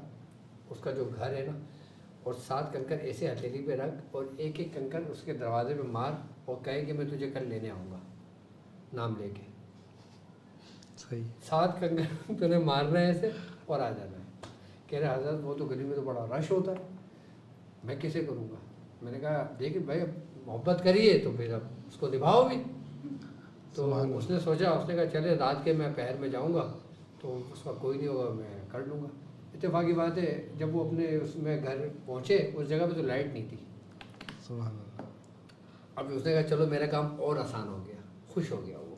اس کا جو گھر ہے نا، اور 7 کنکر ایسے ہتھیلی پہ رکھ اور ایک ایک کنکر اس کے دروازے پہ مار اور کہے کہ میں تجھے کل لینے آؤں گا نام لے کے۔ صحیح۔ 7 کنکر تو نے مارنا ہے ایسے اور آ جانا ہے۔ کہہ رہے حضرت وہ تو گلی میں تو بڑا رش ہوتا ہے، میں کیسے کروں گا؟ میں نے کہا دیکھیں بھائی اب محبت کریے تو پھر اب اس کو نبھاؤ بھی۔ تو اس نے سوچا، اس نے کہا چلے رات کے میں پہر میں جاؤں گا تو اس کا کوئی نہیں ہوگا، میں کر لوں گا۔ اتفاقی بات ہے جب وہ اپنے اس میں گھر پہنچے اس جگہ پہ تو لائٹ نہیں تھی۔ سبحان اللہ۔ اب اس نے کہا چلو میرا کام اور آسان ہو گیا، خوش ہو گیا وہ۔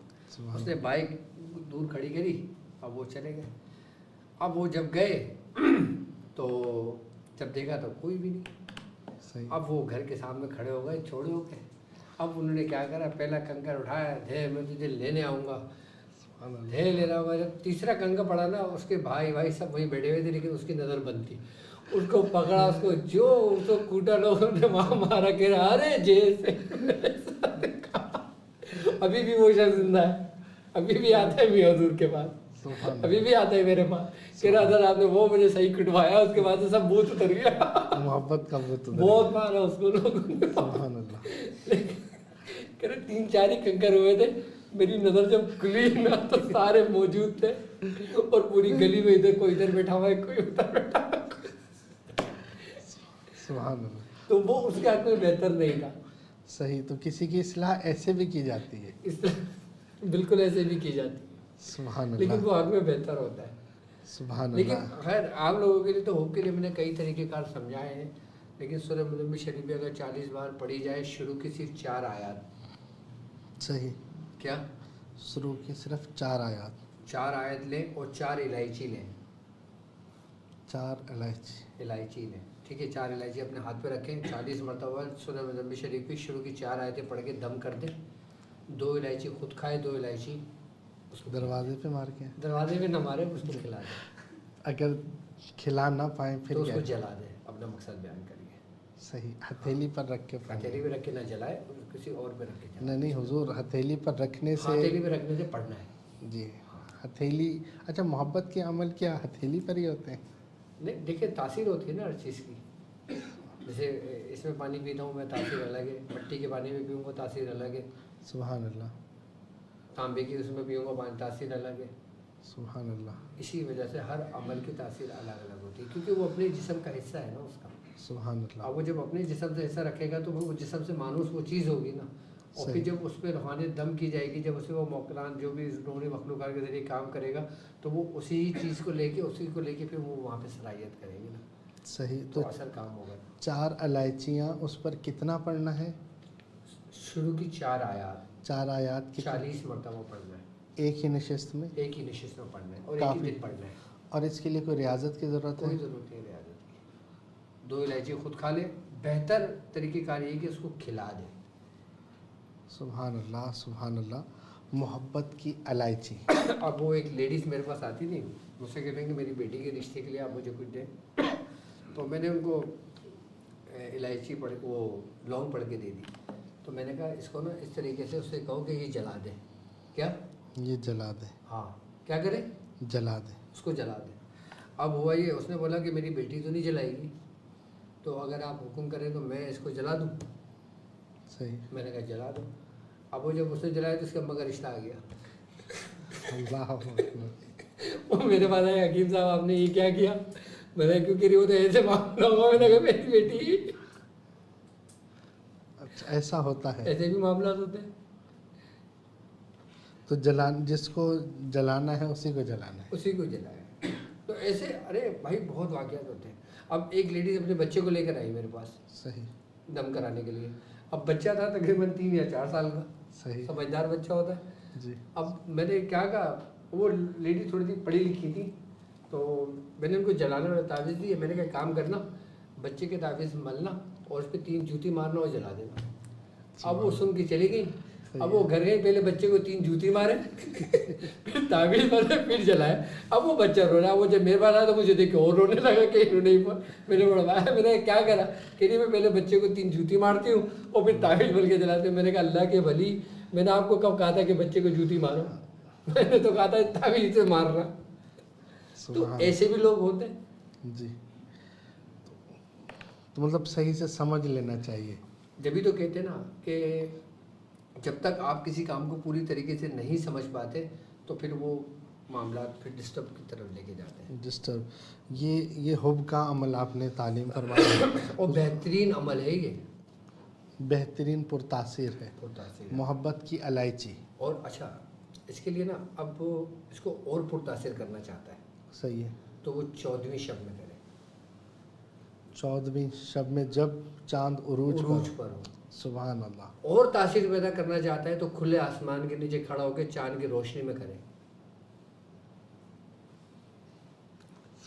اس نے بائک دور کھڑی کری، اب وہ چلے گئے۔ اب وہ جب گئے تو جب دیکھا تو کوئی بھی نہیں۔ صحیح۔ اب وہ گھر کے سامنے کھڑے ہو گئے، چھوڑے ہو گئے۔ اب انہوں نے کیا کرا، پہلا کنکر اٹھایا، دھے میں تجھے لینے آؤں گا، دھے لے رہا ہوگا۔ جب تیسرا کنکر پڑا نا، اس کے بھائی سب وہیں بیٹھے ہوئے تھے، لیکن اس کی نظر بند تھی۔ اس کو پکڑا، اس کو جو اس کو کوٹا، لوگوں نے وہاں مارا، کہہ رہا ارے جیسے ابھی بھی وہ شخص زندہ ہے، ابھی بھی آتا ہے میاں حضور کے پاس، ابھی بھی آتا ہے میرے پاس، کہہ رہا حضرت آپ نے وہ مجھے صحیح کٹوایا، اس کے بعد سے سب بھوت اتر گیا۔ محبت کا بت بہت مارا اس کو لوگوں نے۔ سبحان اللہ۔ کہہ رہے 3-4 ہی کنکر ہوئے تھے، میری نظر جب کھلی نا تو سارے موجود تھے، اور پوری گلی میں ادھر کوئی ادھر بیٹھا ہوا ہے، کوئی ادھر بیٹھا ہوا ہے۔ سبحان اللہ۔ تو وہ اس کے حق میں بہتر نہیں تھا۔ صحیح۔ تو کسی کی اصلاح ایسے بھی کی جاتی ہے، بالکل ایسے بھی کی جاتی ہے، سبحان لیکن اللہ، وہ حق میں بہتر ہوتا ہے۔ سبحان لیکن اللہ۔ خیر آپ لوگوں کے لیے تو ہوپ کے لیے میں نے کئی طریقے کار سمجھائے ہیں، لیکن سورہ مزمل شریف میں اگر 40 بار پڑھی جائے، شروع کی صرف 4 آیات، صحیح۔ کیا شروع کی صرف 4 آیات، 4 آیت لیں اور 4 الائچی لیں، 4 الائچی لیں، ٹھیک ہے، 4 الائچی اپنے ہاتھ پہ رکھیں، 40 مرتبہ سورہ مزمل شریف کی شروع کی 4 آیتیں پڑھ کے دم کر دیں، 2 الائچی خود کھائے، 2 الائچی اس کو دروازے پہ مار کے، دروازے میں نہ مارے، اس کو کھلا دیں، اگر کھلا نہ پائیں تو پھر اس کیا؟ کو جلا دیں، اپنا مقصد بیان کریے۔ صحیح۔ ہتھیلی پر رکھ کے پڑھیں۔ ہتھیلی پہ رکھ کے نہ جلائے، اور کسی اور پہ رکھ کے جلائے۔ نہیں حضور، ہتھیلی پر رکھنے سے، ہتھیلی پہ رکھنے سے پڑھنا ہے۔ جی ہتھیلی، اچھا محبت کے عمل کیا ہتھیلی پر ہی ہوتے ہیں؟ نہیں دیکھیں تاثیر ہوتی ہے نا ہر چیز کی، جیسے اس میں پانی پیتا ہوں میں، تاثیر الگ ہے، مٹی کے پانی میں پیوں گا تاثیر الگ ہے، سبحان اللہ، تانبے کی اس میں پیوں گا پانی تاثیر الگ ہے۔ سبحان اللہ۔ اسی وجہ سے ہر عمل کی تاثیر الگ الگ ہوتی ہے، کیونکہ وہ اپنے جسم کا حصہ ہے نا اس کا۔ سبحان اللہ. اب وہ جب اپنے جسم سے ایسا رکھے گا تو وہ جسم سے مانوس وہ چیز ہوگی نا, اور پھر جب اس پہ روحانیت دم کی جائے گی, جب اسے وہ موکلان جو بھی نوری مخلوقات کے ذریعے کام کرے گا تو وہ اسی چیز کو لے کے پھر وہ وہاں پہ صلاحیت کرے گی نا. صحیح. تو اثر کام ہوگا. 4 الائچیاں, اس پر کتنا پڑھنا ہے؟ شروع کی 4 آیات 4 آیات کی 40 مرتبہ پڑھنا ہے, ایک ہی نشست میں. ایک ہی نشست میں پڑھنا ہے اور ایک ہی دن پڑھنا ہے. اور اس کے لیے کوئی ریاضت کی ضرورت ہے؟ کوئی ضرورت نہیں ریاضت کی. 2 الائچی خود کھا لے, بہتر طریقہ کار یہ کہ اس کو کھلا دے. سبحان اللہ سبحان اللہ. محبت کی الائچی. اب وہ ایک لیڈیز میرے پاس آتی تھی, مجھ سے کہتے ہیں کہ میری بیٹی کے رشتے کے لیے آپ مجھے کچھ دیں. تو میں نے ان کو الائچی وہ لونگ پڑھ کے دے دی. تو میں نے کہا اس کو نا اس طریقے سے اسے کہو کہ یہ جلا دے. کیا یہ جلا دے؟ ہاں, کیا کرے؟ جلا دے. اس کو جلا دے. اب ہوا یہ, اس نے بولا کہ میری بیٹی تو نہیں جلائے گی, تو اگر آپ حکم کریں تو میں اس کو جلا دوں. صحیح. میں نے کہا جلا دو. اب وہ جب اس نے جلایا تو اس کے اماں کا رشتہ آ گیا. اللہ وہ میرے پاس آئے, حکیم صاحب آپ نے یہ کیا کیا؟ میں نے کیوں کہ وہ تو ایسے معاملہ ہوا. میں نے کہا میری بیٹی. اچھا ایسا ہوتا ہے, ایسے بھی معاملات ہوتے ہیں. تو جس کو جلانا ہے اسی کو جلانا ہے, اسی کو جلایا. تو ایسے ارے بھائی بہت واقعات ہوتے ہیں. اب ایک لیڈیز اپنے بچے کو لے کر آئی میرے پاس. صحیح. دم کرانے کے لیے. اب بچہ تھا تقریباً 3 یا 4 سال کا. صحیح. سمجھدار بچہ ہوتا ہے. جی. اب میں نے کیا کہا, وہ لیڈی تھوڑی سی پڑھی لکھی تھی, تو میں نے ان کو جلانے والا تعویذ دی. میں نے کہا کام کرنا, بچے کے تعویذ ملنا اور اس پہ 3 جوتی مارنا اور جلا دینا. اب وہ سن کے چلی گئی. اب وہ گھر گئی, پہلے بچے کو 3 جوتی مارے, پھر تعویذ مارے, پھر جلائے. اب وہ بچہ رو رہا. وہ جب میرے پاس آیا تو مجھے دیکھ کے اور رونے لگا کہ انہوں نے میں نے بڑھوایا. میں نے کیا کرا کہ نہیں, میں پہلے بچے کو 3 جوتی مارتی ہوں اور پھر تعویذ بول کے جلاتی ہوں. میں نے کہا اللہ کے بھلی, میں نے آپ کو کب کہا تھا کہ بچے کو جوتی مارو؟ میں نے تو کہا تھا تعویذ سے مارنا. تو ایسے بھی لوگ ہوتے ہیں. جی. تو مطلب صحیح سے سمجھ لینا چاہیے. جبھی تو کہتے ہیں نا کہ جب تک آپ کسی کام کو پوری طریقے سے نہیں سمجھ پاتے تو پھر وہ معاملات پھر ڈسٹرب کی طرف لے کے جاتے ہیں. ڈسٹرب. یہ حب کا عمل آپ نے تعلیم فرمایا, اور بہترین عمل ہے یہ, بہترین پرتاثیر ہے. محبت کی الائچی. اور اچھا اس کے لیے نا اب وہ اس کو اور پرتاثر کرنا چاہتا ہے. صحیح ہے. تو وہ 14ویں شب میں کرے. 14ویں شب میں جب چاند عروج پر ہو. سبحان اللہ. اور تاثیر پیدا کرنا چاہتا ہے تو کھلے آسمان کے نیچے کھڑا ہو کے چاند کی روشنی میں کرے.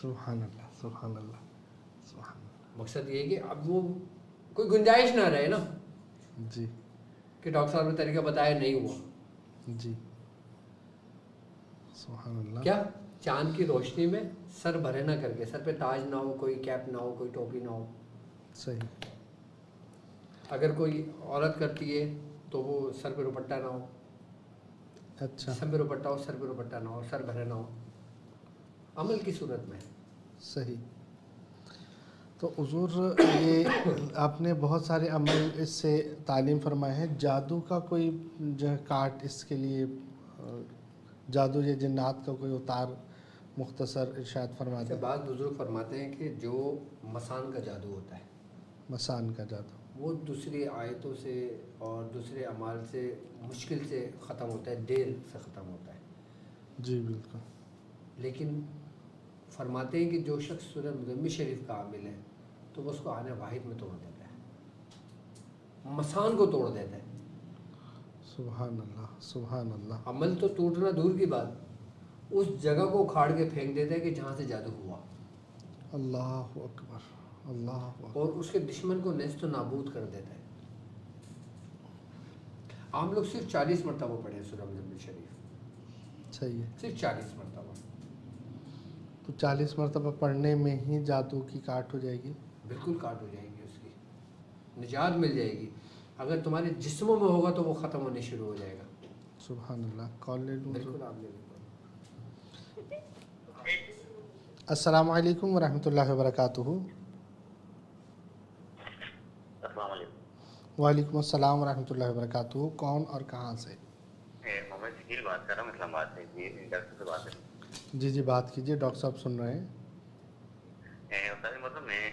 سبحان اللہ سبحان اللہ سبحان اللہ. مقصد یہ ہے کہ اب وہ کوئی گنجائش نہ رہے نا. جی. کہ ڈاکٹر صاحب نے طریقہ بتایا نہیں ہوا. جی. سبحان اللہ. کیا چاند کی روشنی میں سر بھرے نہ کر کے, سر پہ تاج نہ ہو, کوئی کیپ نہ ہو, کوئی ٹوپی نہ ہو. صحیح. اگر کوئی عورت کرتی ہے تو وہ سر پہ دوپٹہ نہ ہو. اچھا. سر پہ دوپٹہ ہو, سر پہ دوپٹہ نہ ہو, سر بھرے نہ ہو, عمل کی صورت میں. صحیح. تو حضور یہ آپ نے بہت سارے عمل اس سے تعلیم فرمائے ہیں. جادو کا کوئی جو ہے کاٹ, اس کے لیے جادو یا جنات کا کوئی اتار مختصر ارشاد فرماتے ہیں. بعض بزرگ فرماتے ہیں کہ جو مسان کا جادو ہوتا ہے, مسان کا جادو, وہ دوسری آیتوں سے اور دوسرے اعمال سے مشکل سے ختم ہوتا ہے, دیر سے ختم ہوتا ہے. جی بالکل. لیکن فرماتے ہیں کہ جو شخص سورہ مزمل شریف کا عامل ہے تو وہ اس کو آنے واحد میں توڑ دیتا ہے, مسان کو توڑ دیتا ہے. سبحان اللہ سبحان اللہ. عمل تو ٹوٹنا دور کی بات, اس جگہ کو اکھاڑ کے پھینک دیتا ہے کہ جہاں سے جادو ہوا. اللہ اکبر اللہ اکبر. اور اس کے دشمن کو نیست و نابود کر دیتا ہے. عام لوگ صرف 40 مرتبہ پڑھیں سورہ مزمل شریف. صحیح ہے. صرف 40 مرتبہ. تو 40 مرتبہ پڑھنے میں ہی جادو کی کاٹ ہو جائے گی. بالکل کاٹ ہو جائے گی, اس کی نجات مل جائے گی. اگر تمہارے جسموں میں ہوگا تو وہ ختم ہونے شروع ہو جائے گا. سبحان اللہ. کال لے لوں. بالکل آپ لے لیں. السلام علیکم ورحمۃ اللہ وبرکاتہ. السلام علیکم. وعلیکم السلام ورحمۃ اللہ وبرکاتہ. کون اور کہاں سے؟ محمد شکیل بات کر رہا ہوں اسلام آباد سے. جی ڈاکٹر سے بات ہے. جی بات کیجیے, ڈاکٹر صاحب سن رہے ہیں. استاد مطلب میں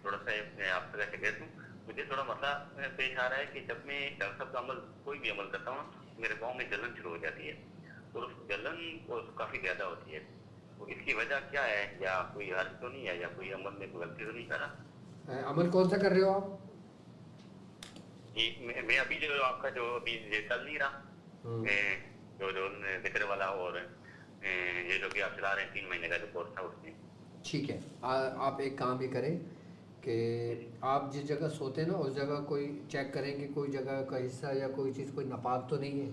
تھوڑا سا آپ کا شاگرد ہوں. مجھے تھوڑا مسئلہ پیش آ رہا ہے کہ جب میں ڈاکٹر صاحب کا کوئی بھی عمل کرتا ہوں میرے پاؤں میں جلن شروع ہو جاتی ہے اور اس جلن کافی زیادہ ہوتی ہے. تو اس کی وجہ کیا ہے؟ یا کوئی حرج تو نہیں ہے یا کوئی عمل میں کوئی غلطی تو نہیں کر رہا؟ عمل کون سا کر رہے ہو آپ؟ جی میں ابھی جو آپ کا جو ابھی چل نہیں رہا جو ذکر والا اور یہ جو کہ آپ چلا رہے ہیں 3 مہینے کا جو کورس تھا اس میں. ٹھیک ہے. آپ ایک کام بھی کریں کہ آپ جس جگہ سوتے ہیں نا اس جگہ کوئی چیک کریں کہ کوئی جگہ کا حصہ یا کوئی چیز کوئی ناپاک تو نہیں ہے.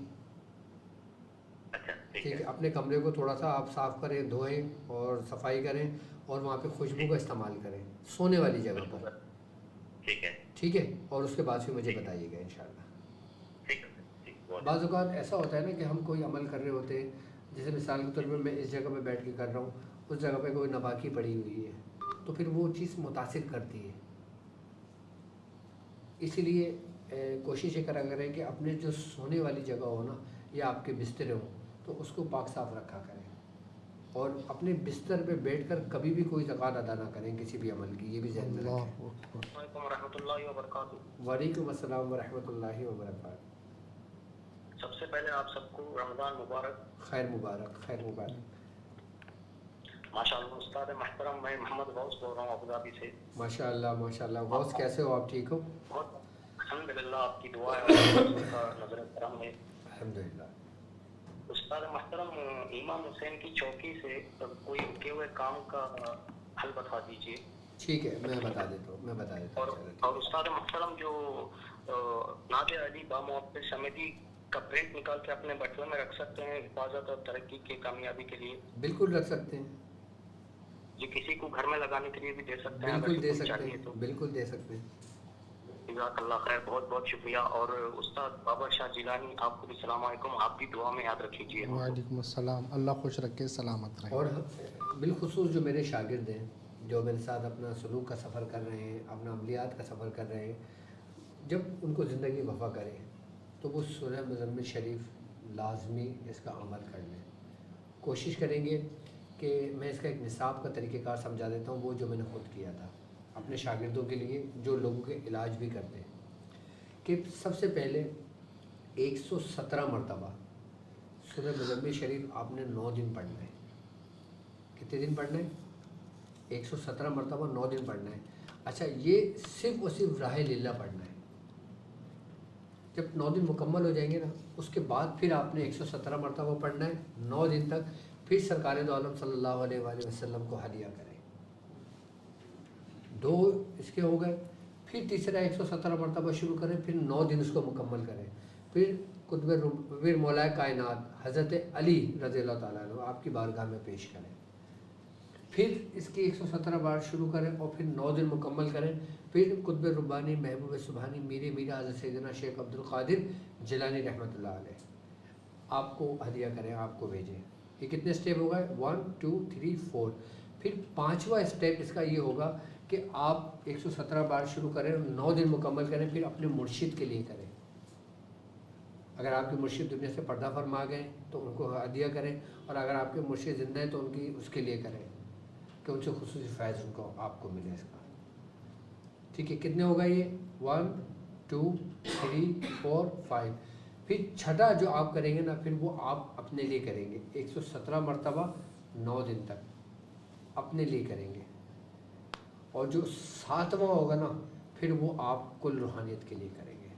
اچھا ٹھیک ہے. اپنے کمرے کو تھوڑا سا آپ صاف کریں, دھوئیں اور صفائی کریں اور وہاں پہ خوشبو کا استعمال کریں سونے والی جگہ پر. ٹھیک ہے ٹھیک ہے. اور اس کے بعد پھر مجھے بتائیے گا انشاءاللہ. ٹھیک ہے. بعض اوقات ایسا ہوتا ہے نا کہ ہم کوئی عمل کر رہے ہوتے ہیں, جیسے مثال کے طور پہ میں اس جگہ پہ بیٹھ کے کر رہا ہوں, اس جگہ پہ کوئی ناپاکی پڑی ہوئی ہے تو پھر وہ چیز متاثر کرتی ہے. اسی لیے کوشش یہ کرا کریں کہ اپنے جو سونے والی جگہ ہو نا یا آپ کے بستر ہوں تو اس کو پاک صاف رکھا کریں, اور اپنے بستر پہ بیٹھ کر کبھی بھی کوئی زکوٰۃ ادا نہ کریں کسی بھی عمل کی. یہ بھی ذہن میں رکھیں. السلام علیکم ورحمۃ اللہ وبرکاتہ. وعلیکم السلام ورحمۃ اللہ وبرکاتہ. سب سے پہلے آپ سب کو رمضان مبارک. خیر مبارک, خیر مبارک. ماشاء اللہ. استاد محترم, میں محمد غوث بول رہا ہوں ابو ظبی سے. ماشاء اللہ ماشاء اللہ. غوث کیسے ہو آپ؟ ٹھیک ہو؟ بہت الحمدللہ, آپ کی دعا ہے اور آپ کا نظر کرم ہے. الحمدللہ. استاد محترم, امام حسین کی چوکی سے کوئی رکے ہوئے کام کا حل بتا دیجیے. ٹھیک ہے, میں بتا دیتا ہوں. اور استاد محترم, جو نادر علی باموقع سمیتی کا پرنٹ نکال کے اپنے بٹوے میں رکھ سکتے ہیں حفاظت اور ترقی کی کامیابی کے لیے؟ بالکل رکھ سکتے ہیں جی. کسی کو گھر میں لگانے کے لیے بھی دے سکتے ہیں؟ بالکل دے سکتے ہیں, بالکل دے سکتے ہیں. جزاک اللہ خیر, بہت بہت شکریہ. اور استاد بابر شاہ جیلانی, آپ کو بھی السلام علیکم, آپ بھی دعا میں یاد رکھیے. وعلیکم السلام. اللہ خوش رکھے, سلامت رہے. اور بالخصوص جو میرے شاگرد ہیں جو میرے ساتھ اپنا سلوک کا سفر کر رہے ہیں, اپنا عملیات کا سفر کر رہے ہیں, جب ان کو زندگی وفا کرے تو وہ سورہ مزمل شریف لازمی اس کا عمل کر لیں. کوشش کریں گے کہ میں اس کا ایک نصاب کا طریقہ کار سمجھا دیتا ہوں, وہ جو میں نے خود کیا تھا اپنے شاگردوں کے لیے جو لوگوں کے علاج بھی کرتے ہیں, کہ سب سے پہلے 117 مرتبہ سورہ مزمل شریف آپ نے 9 دن پڑھنا ہے. کتنے دن پڑھنا ہے؟ 117 مرتبہ 9 دن پڑھنا ہے. اچھا, یہ صرف اور صرف راہ للہ پڑھنا ہے. جب 9 دن مکمل ہو جائیں گے نا, اس کے بعد پھر آپ نے 117 مرتبہ پڑھنا ہے 9 دن تک. پھر سرکار دو عالم صلی اللہ علیہ وآلہ وسلم کو ہدیہ کریں. 2 اس کے ہو گئے. پھر تیسرا 117 مرتبہ شروع کریں, پھر 9 دن اس کو مکمل کریں. پھر پھر مولا کائنات حضرت علی رضی اللہ تعالیٰ عنہ آپ کی بارگاہ میں پیش کریں. پھر اس کی 117 بار شروع کریں اور پھر 9 دن مکمل کریں. پھر قطب ربانی محبوب سبحانی میرا حضرت سیدنا شیخ عبد القادر جیلانی رحمۃ اللہ علیہ آپ کو ہدیہ کریں, آپ کو بھیجیں. یہ کتنے سٹیپ ہو گئے؟ 1 2 3 4. پھر 5واں اسٹیپ اس کا یہ ہوگا کہ آپ 117 بار شروع کریں, 9 دن مکمل کریں, پھر اپنے مرشد کے لیے کریں. اگر آپ کے مرشد دنیا سے پردہ فرما گئے تو ان کو ہدیہ کریں, اور اگر آپ کے مرشد زندہ ہیں تو ان کی اس کے لیے کریں کہ ان سے خصوصی فیض ان کو آپ کو ملے اس کا. ٹھیک ہے, کتنے ہوگا یہ؟ 1 2 3 4 5. پھر چھٹا جو آپ کریں گے نا, پھر وہ آپ اپنے لیے کریں گے 117 مرتبہ 9 دن تک اپنے لیے کریں گے. اور جو 7واں ہوگا نا, پھر وہ آپ کل روحانیت کے لیے کریں گے.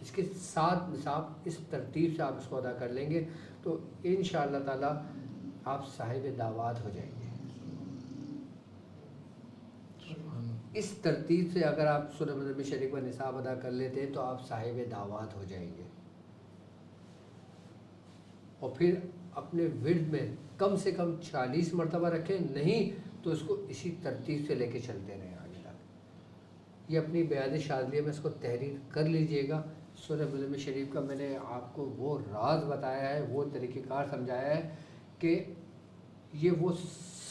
اس کے 7 نصاب اس ترتیب سے آپ اس کو ادا کر لیں گے تو انشاءاللہ تعالی آپ صاحب دعوات ہو جائیں گے. اس ترتیب سے اگر آپ سورہ مزمل شریف کا نصاب ادا کر لیتے ہیں تو آپ صاحب دعوات ہو جائیں گے. اور پھر اپنے ورد میں کم سے کم 40 مرتبہ رکھیں, نہیں تو اس کو اسی ترتیب سے لے کے چلتے رہیں آگے تک. یہ اپنی بیان شاذلیہ میں اس کو تحریر کر لیجئے گا. سورہ مزمل شریف کا میں نے آپ کو وہ راز بتایا ہے, وہ طریقہ کار سمجھایا ہے کہ یہ وہ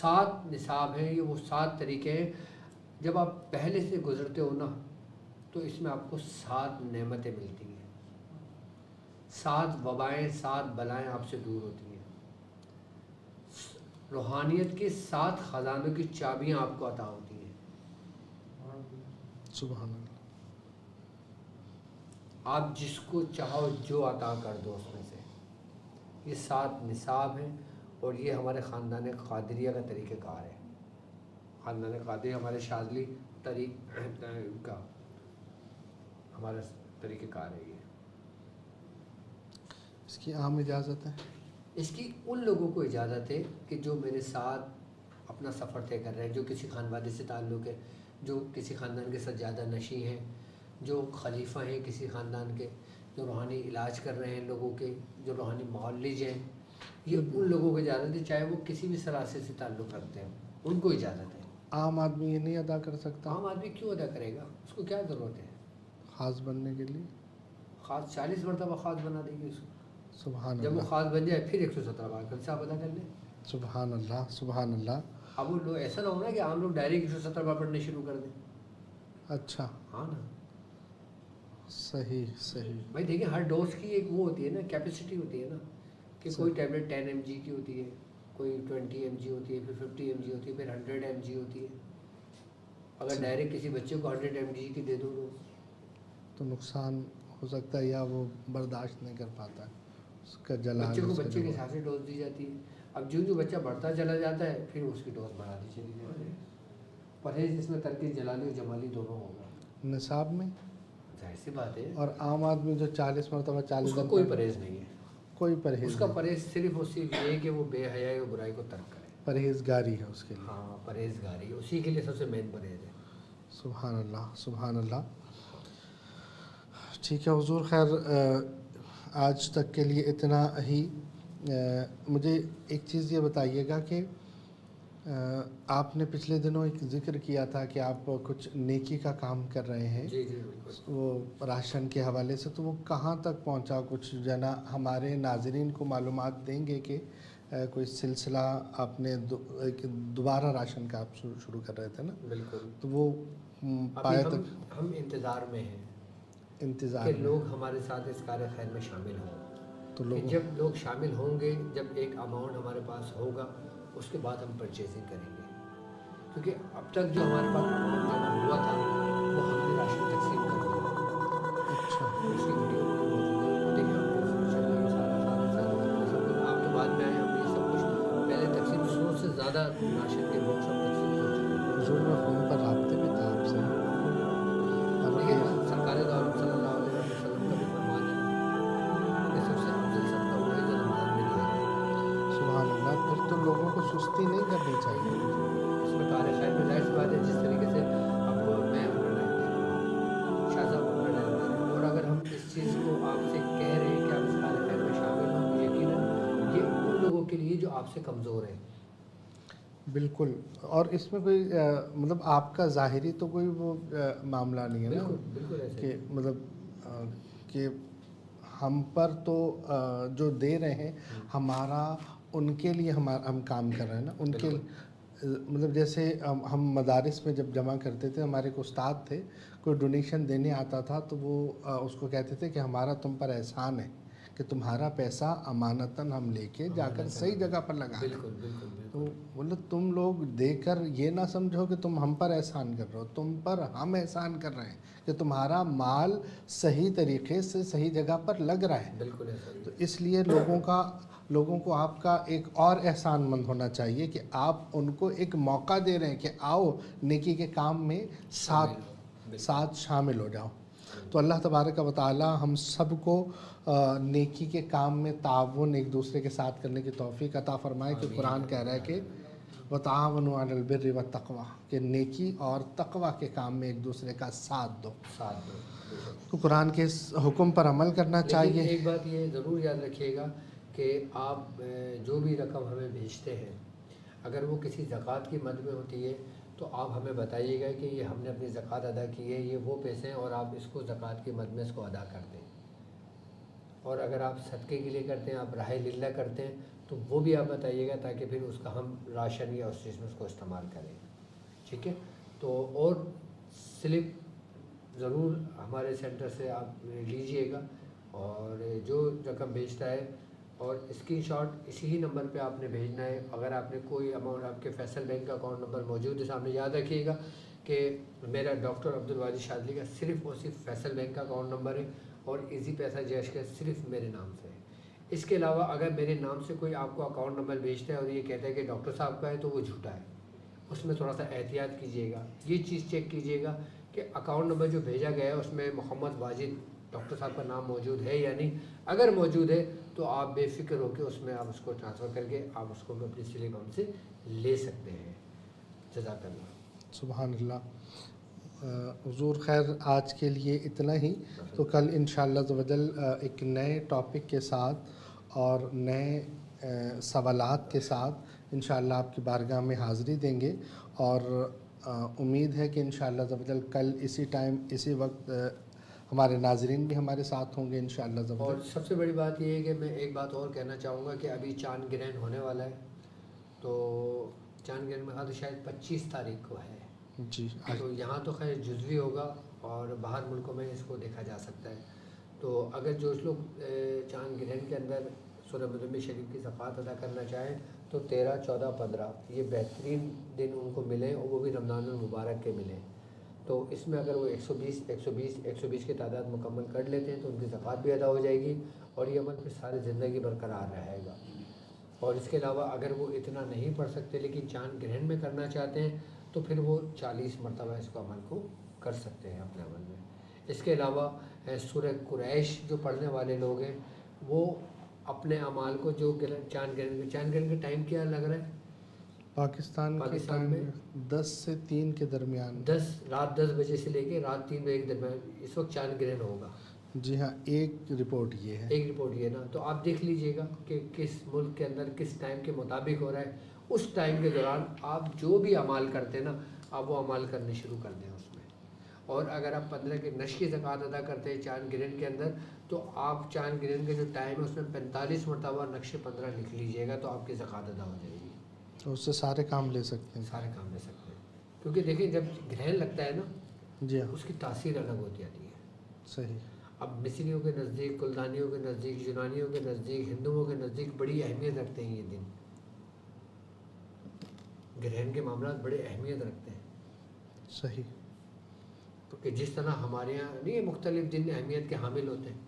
7 نصاب ہیں, یہ وہ 7 طریقے ہیں. جب آپ پہلے سے گزرتے ہو نا تو اس میں آپ کو 7 نعمتیں ملتی ہیں, 7 وبائیں 7 بلائیں آپ سے دور ہوتی ہیں. روحانیت کے 7 خزانوں کی چابیاں آپ کو عطا ہوتی ہیں. سبحان اللہ. آپ جس کو چاہو جو عطا کر دو اس میں سے. یہ 7 نصاب ہیں اور یہ ہمارے خاندان قادریہ کا طریقہ کار ہے. خاندان قادریہ ہمارے شاذلی کا ہمارا طریقہ کار ہے. یہ اس کی عام اجازت ہے؟ اس کی ان لوگوں کو اجازت ہے کہ جو میرے ساتھ اپنا سفر طے کر رہے ہیں, جو کسی خانوادے سے تعلق ہے, جو کسی خاندان کے سجادہ نشیں ہیں, جو خلیفہ ہیں کسی خاندان کے, جو روحانی علاج کر رہے ہیں لوگوں کے, جو روحانی معالج ہیں, یہ ان لوگوں کو اجازت ہے, چاہے وہ کسی بھی سراسے سے تعلق رکھتے ہیں, ان کو اجازت ہے. عام آدمی یہ نہیں ادا کر سکتا؟ عام آدمی کیوں ادا کرے گا؟ اس کو کیا ضرورت ہے خاص بننے کے لیے؟ خاص 40 مرتبہ خاص بنا دیں گے اس کو. سبحان جب وہ اللہ. خاص بن جائے پھر 117 بار کل سے آپ ادا کر لیں. سبحان اللہ سبحان اللہ. اب وہ لوگ ایسا نہ ہونا کہ عام لوگ ڈائریکٹ 117 بار پڑھنے شروع کر دیں. اچھا ہاں نا, صحیح صحیح. بھائی دیکھیں ہر ڈوز کی ایک وہ ہوتی ہے نا, کیپیسٹی ہوتی ہے نا, کہ کوئی ٹیبلٹ 10 mg کی ہوتی ہے, کوئی 20 mg ہوتی ہے, پھر 50 mg ہوتی ہے, پھر 100 mg ہوتی ہے. اگر ڈائریکٹ کسی بچے کو 100 mg کی دے دو تو نقصان ہو سکتا ہے, یا وہ برداشت نہیں کر پاتا ہے, اس کا جلال. بچے کو بچے کے حساب سے ڈوز دی جاتی ہے. اب جو بچہ بڑھتا چلا جاتا ہے پھر اس کی ڈوز بڑھا دی چلی جاتی ہے. پرہیز اس میں ترکیب جلالی اور جمالی دونوں ہوگا نصاب میں, ظاہر سی بات ہے. اور عام آدمی جو 40 مرتبہ 40 اس کا کوئی پرہیز نہیں ہے, کوئی پرہیز اس کا پرہیز صرف اور صرف یہ ہے کہ وہ بے حیائی اور برائی کو ترک کرے. پرہیزگاری ہے اس کے لیے. ہاں پرہیزگاری, اسی کے لیے سب سے مین پرہیز ہے. سبحان اللہ سبحان اللہ. ٹھیک ہے حضور, خیر آج تک کے لیے اتنا ہی. مجھے ایک چیز یہ بتائیے گا کہ آپ نے پچھلے دنوں ایک ذکر کیا تھا کہ آپ کچھ نیکی کا کام کر رہے ہیں. جی جی بالکل. وہ راشن کے حوالے سے, تو وہ کہاں تک پہنچا؟ کچھ جنا ہمارے ناظرین کو معلومات دیں گے کہ کوئی سلسلہ آپ نے دوبارہ راشن کا آپ شروع کر رہے تھے نا؟ بالکل. تو وہ پایا تک ہم انتظار میں ہیں, انتظار کہ لوگ ہمارے ساتھ اس کار خیر میں شامل ہوں. تو کہ جب لوگ شامل ہوں گے, جب ایک اماؤنٹ ہمارے پاس ہوگا, اس کے بعد ہم پرچیزنگ کریں گے. کیونکہ اب تک جو ہمارے پاس اماؤنٹ جمع ہوا تھا وہ ہم نے راشن تقسیم کر دیا. اچھا, اس کی ویڈیو دیکھیں آپ تو بعد میں آئے, ہم یہ سب کچھ پہلے تقسیم 100 سے زیادہ راشن کے باکس ہم تقسیم کر چکے ہیں. حضور میں فون پر رابطے میں تھا آپ سے. دیکھیں سرکار دو عالم صلی اللہ علیہ وسلم کا بھی فرمان ہے کہ سب سے افضل صدقہ وہ ہے جو رمضان میں دیا جائے. سبحان اللہ. پھر تو لوگوں کو سستی نہیں کرنی چاہیے. اس میں کار خیر میں ظاہر سی بات ہے, جس طریقے سے اب میں عمر ٹائم دے رہا ہوں, شاہ صاحب عمر ٹائم دے رہے ہیں, اور اگر ہم اس چیز کو آپ سے کہہ رہے ہیں کہ آپ اس کار خیر میں شامل ہوں, تو یقیناً یہ ان لوگوں کے لیے جو آپ سے کمزور ہیں. بالکل. اور اس میں کوئی مطلب آپ کا ظاہری تو کوئی وہ معاملہ نہیں ہے نا, بالکل ایسے کہ مطلب کہ ہم پر تو جو دے رہے ہیں ہمارا ان کے لیے ہم کام کر رہے ہیں نا. ان کے مطلب جیسے ہم مدارس میں جب جمع کرتے تھے, ہمارے ایک استاد تھے, کوئی ڈونیشن دینے آتا تھا تو وہ اس کو کہتے تھے کہ ہمارا تم پر احسان ہے کہ تمہارا پیسہ امانتاً ہم لے کے جا کر صحیح جگہ پر لگا دیں. بالکل بالکل. تو مطلب تم لوگ دے کر یہ نہ سمجھو کہ تم ہم پر احسان کر رہے ہو, تم پر ہم احسان کر رہے ہیں کہ تمہارا مال صحیح طریقے سے صحیح جگہ پر لگ رہا ہے. بالکل ایسا. تو اس لیے لوگوں کو آپ کا ایک اور احسان مند ہونا چاہیے کہ آپ ان کو ایک موقع دے رہے ہیں کہ آؤ نیکی کے کام میں ساتھ شامل ہو جاؤ. تو اللہ تبارک و تعالی ہم سب کو نیکی کے کام میں تعاون ایک دوسرے کے ساتھ کرنے کی توفیق عطا فرمائے. کہ قرآن کہہ رہا ہے کہ وَتَعَاوَنُوا عَلَى الْبِرِّ وَالتَّقْوَىٰ, کہ نیکی اور تقوی کے کام میں ایک دوسرے کا ساتھ دو. تو قرآن کے اس حکم پر عمل کرنا چاہیے. ایک بات یہ ضرور یاد رکھیے گا کہ آپ جو بھی رقم ہمیں بھیجتے ہیں, اگر وہ کسی زکوٰۃ کی مد میں ہوتی ہے تو آپ ہمیں بتائیے گا کہ یہ ہم نے اپنی زکوٰۃ ادا کی ہے, یہ وہ پیسے ہیں, اور آپ اس کو زکوٰۃ کی مد میں اس کو ادا کر دیں. اور اگر آپ صدقے کے لیے کرتے ہیں, آپ راہ للہ کرتے ہیں, تو وہ بھی آپ بتائیے گا تاکہ پھر اس کا ہم راشن یا اس چیز میں اس کو استعمال کریں. ٹھیک ہے. تو اور سلپ ضرور ہمارے سینٹر سے آپ لیجئے گا, اور جو رقم بھیجتا ہے اور اسکرین شاٹ اسی ہی نمبر پہ آپ نے بھیجنا ہے. اگر آپ نے کوئی اماؤنٹ, آپ کے فیصل بینک کا اکاؤنٹ نمبر موجود ہے سامنے, یاد رکھیے گا کہ میرا ڈاکٹر عبدالواجد شاذلی کا صرف اور صرف فیصل بینک کا اکاؤنٹ نمبر ہے اور ایزی پیسہ جیش کا صرف میرے نام سے ہے۔ اس کے علاوہ اگر میرے نام سے کوئی آپ کو اکاؤنٹ نمبر بھیجتا ہے اور یہ کہتا ہے کہ ڈاکٹر صاحب کا ہے تو وہ جھوٹا ہے، اس میں تھوڑا سا احتیاط کیجیے گا۔ یہ چیز چیک کیجیے گا کہ اکاؤنٹ نمبر جو بھیجا گیا ہے اس میں محمد واجد ڈاکٹر صاحب کا نام موجود ہے یا نہیں۔ اگر موجود ہے تو آپ بے فکر ہو کے اس میں آپ اس کو ٹرانسفر کر کے آپ اس کو اپنی سلپ ہم سے لے سکتے ہیں۔ جزاک اللہ۔ سبحان اللہ۔ حضور خیر آج کے لیے اتنا ہی، تو کل انشاءاللہ عز و جل ایک نئے ٹاپک کے ساتھ اور نئے سوالات کے ساتھ انشاءاللہ آپ کی بارگاہ میں حاضری دیں گے، اور امید ہے کہ انشاءاللہ عز و جل کل اسی ٹائم اسی وقت ہمارے ناظرین بھی ہمارے ساتھ ہوں گے انشاءاللہ عز و جل۔ اور سب سے بڑی بات یہ ہے کہ میں ایک بات اور کہنا چاہوں گا کہ ابھی چاند گرہن ہونے والا ہے، تو چاند گرہن میں تو شاید 25 تاریخ کو ہے جی، تو یہاں تو خیر جزوی ہوگا اور باہر ملکوں میں اس کو دیکھا جا سکتا ہے۔ تو اگر جو لوگ چاند گرہن کے اندر سورہ مزمل شریف کی زکوٰۃ ادا کرنا چاہیں تو 13، 14، 15 یہ بہترین دن ان کو ملیں، اور وہ بھی رمضان المبارک کے ملیں۔ تو اس میں اگر وہ 120 کی تعداد مکمل کر لیتے ہیں تو ان کی زکوٰۃ بھی ادا ہو جائے گی، اور یہ عمل پھر ساری زندگی برقرار رہے گا۔ اور اس کے علاوہ اگر وہ اتنا نہیں پڑھ سکتے لیکن چاند گرہن میں کرنا چاہتے ہیں تو پھر وہ 40 مرتبہ اس کو عمل کو کر سکتے ہیں اپنے عمل میں۔ اس کے علاوہ سورہ قریش جو پڑھنے والے لوگ ہیں وہ اپنے اعمال کو جو چاند گرہن کا ٹائم کیا لگ رہا ہے پاکستان میں 10 سے 3 کے درمیان، رات 10 بجے سے لے کے رات 3 بجے کے درمیان اس وقت چاند گرہن ہوگا۔ جی ہاں، ایک رپورٹ یہ ہے، ایک رپورٹ یہ نا، تو آپ دیکھ لیجئے گا کہ کس ملک کے اندر کس ٹائم کے مطابق ہو رہا ہے، اس ٹائم کے دوران آپ جو بھی اعمال کرتے ہیں نا آپ وہ اعمال کرنے شروع کر دیں اس میں۔ اور اگر آپ 15 کے نشر کی زکوٰۃ ادا کرتے ہیں چاند گرہن کے اندر تو آپ چاند گرہن کا جو ٹائم ہے اس میں 45 مرتبہ نقش 15 لکھ لیجئے گا تو آپ کی زکوٰۃ ادا ہو جائے گی۔ تو اس سے سارے کام لے سکتے ہیں، سارے کام لے سکتے ہیں، کیونکہ دیکھیں جب گرہن لگتا ہے نا جی ہاں، اس کی تاثیر الگ ہوتی آتی ہے۔ صحیح۔ اب مصریوں کے نزدیک، کلدانیوں کے نزدیک، یونانیوں کے نزدیک، ہندوؤں کے نزدیک بڑی اہمیت رکھتے ہیں یہ دن، گرہن کے معاملات بڑے اہمیت رکھتے ہیں۔ صحیح۔ کہ جس طرح ہمارے یہاں نہیں مختلف دن اہمیت کے حامل ہوتے ہیں،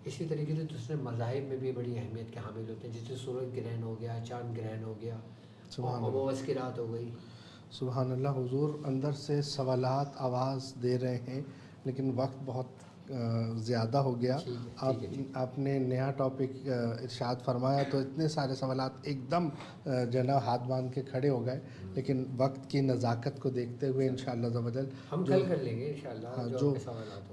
اسی طریقے سے دوسرے مذاہب میں بھی بڑی اہمیت کے حامل ہوتے ہیں، جیسے سورج گرہن ہو گیا، چاند گرہن ہو گیا، اموس کی رات ہو گئی۔ سبحان اللہ۔ حضور اندر سے سوالات آواز دے رہے ہیں لیکن وقت بہت زیادہ ہو گیا۔ آپ نے نیا ٹاپک ارشاد فرمایا تو اتنے سارے سوالات ایک دم جناب ہاتھ باندھ کے کھڑے ہو گئے، لیکن وقت کی نزاکت کو دیکھتے ہوئے انشاءاللہ عز و جل ہم کل کر لیں گے انشاءاللہ،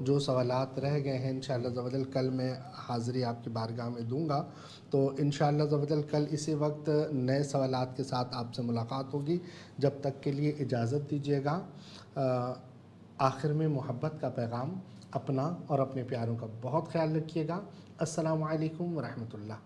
جو سوالات رہ گئے ہیں انشاءاللہ عز و جل کل میں حاضری آپ کی بارگاہ میں دوں گا، تو انشاءاللہ عز و جل کل اسی وقت نئے سوالات کے ساتھ آپ سے ملاقات ہوگی۔ جب تک کے لیے اجازت دیجیے گا۔ آخر میں محبت کا پیغام، اپنا اور اپنے پیاروں کا بہت خیال رکھیے گا۔ السلام علیکم ورحمۃ اللہ۔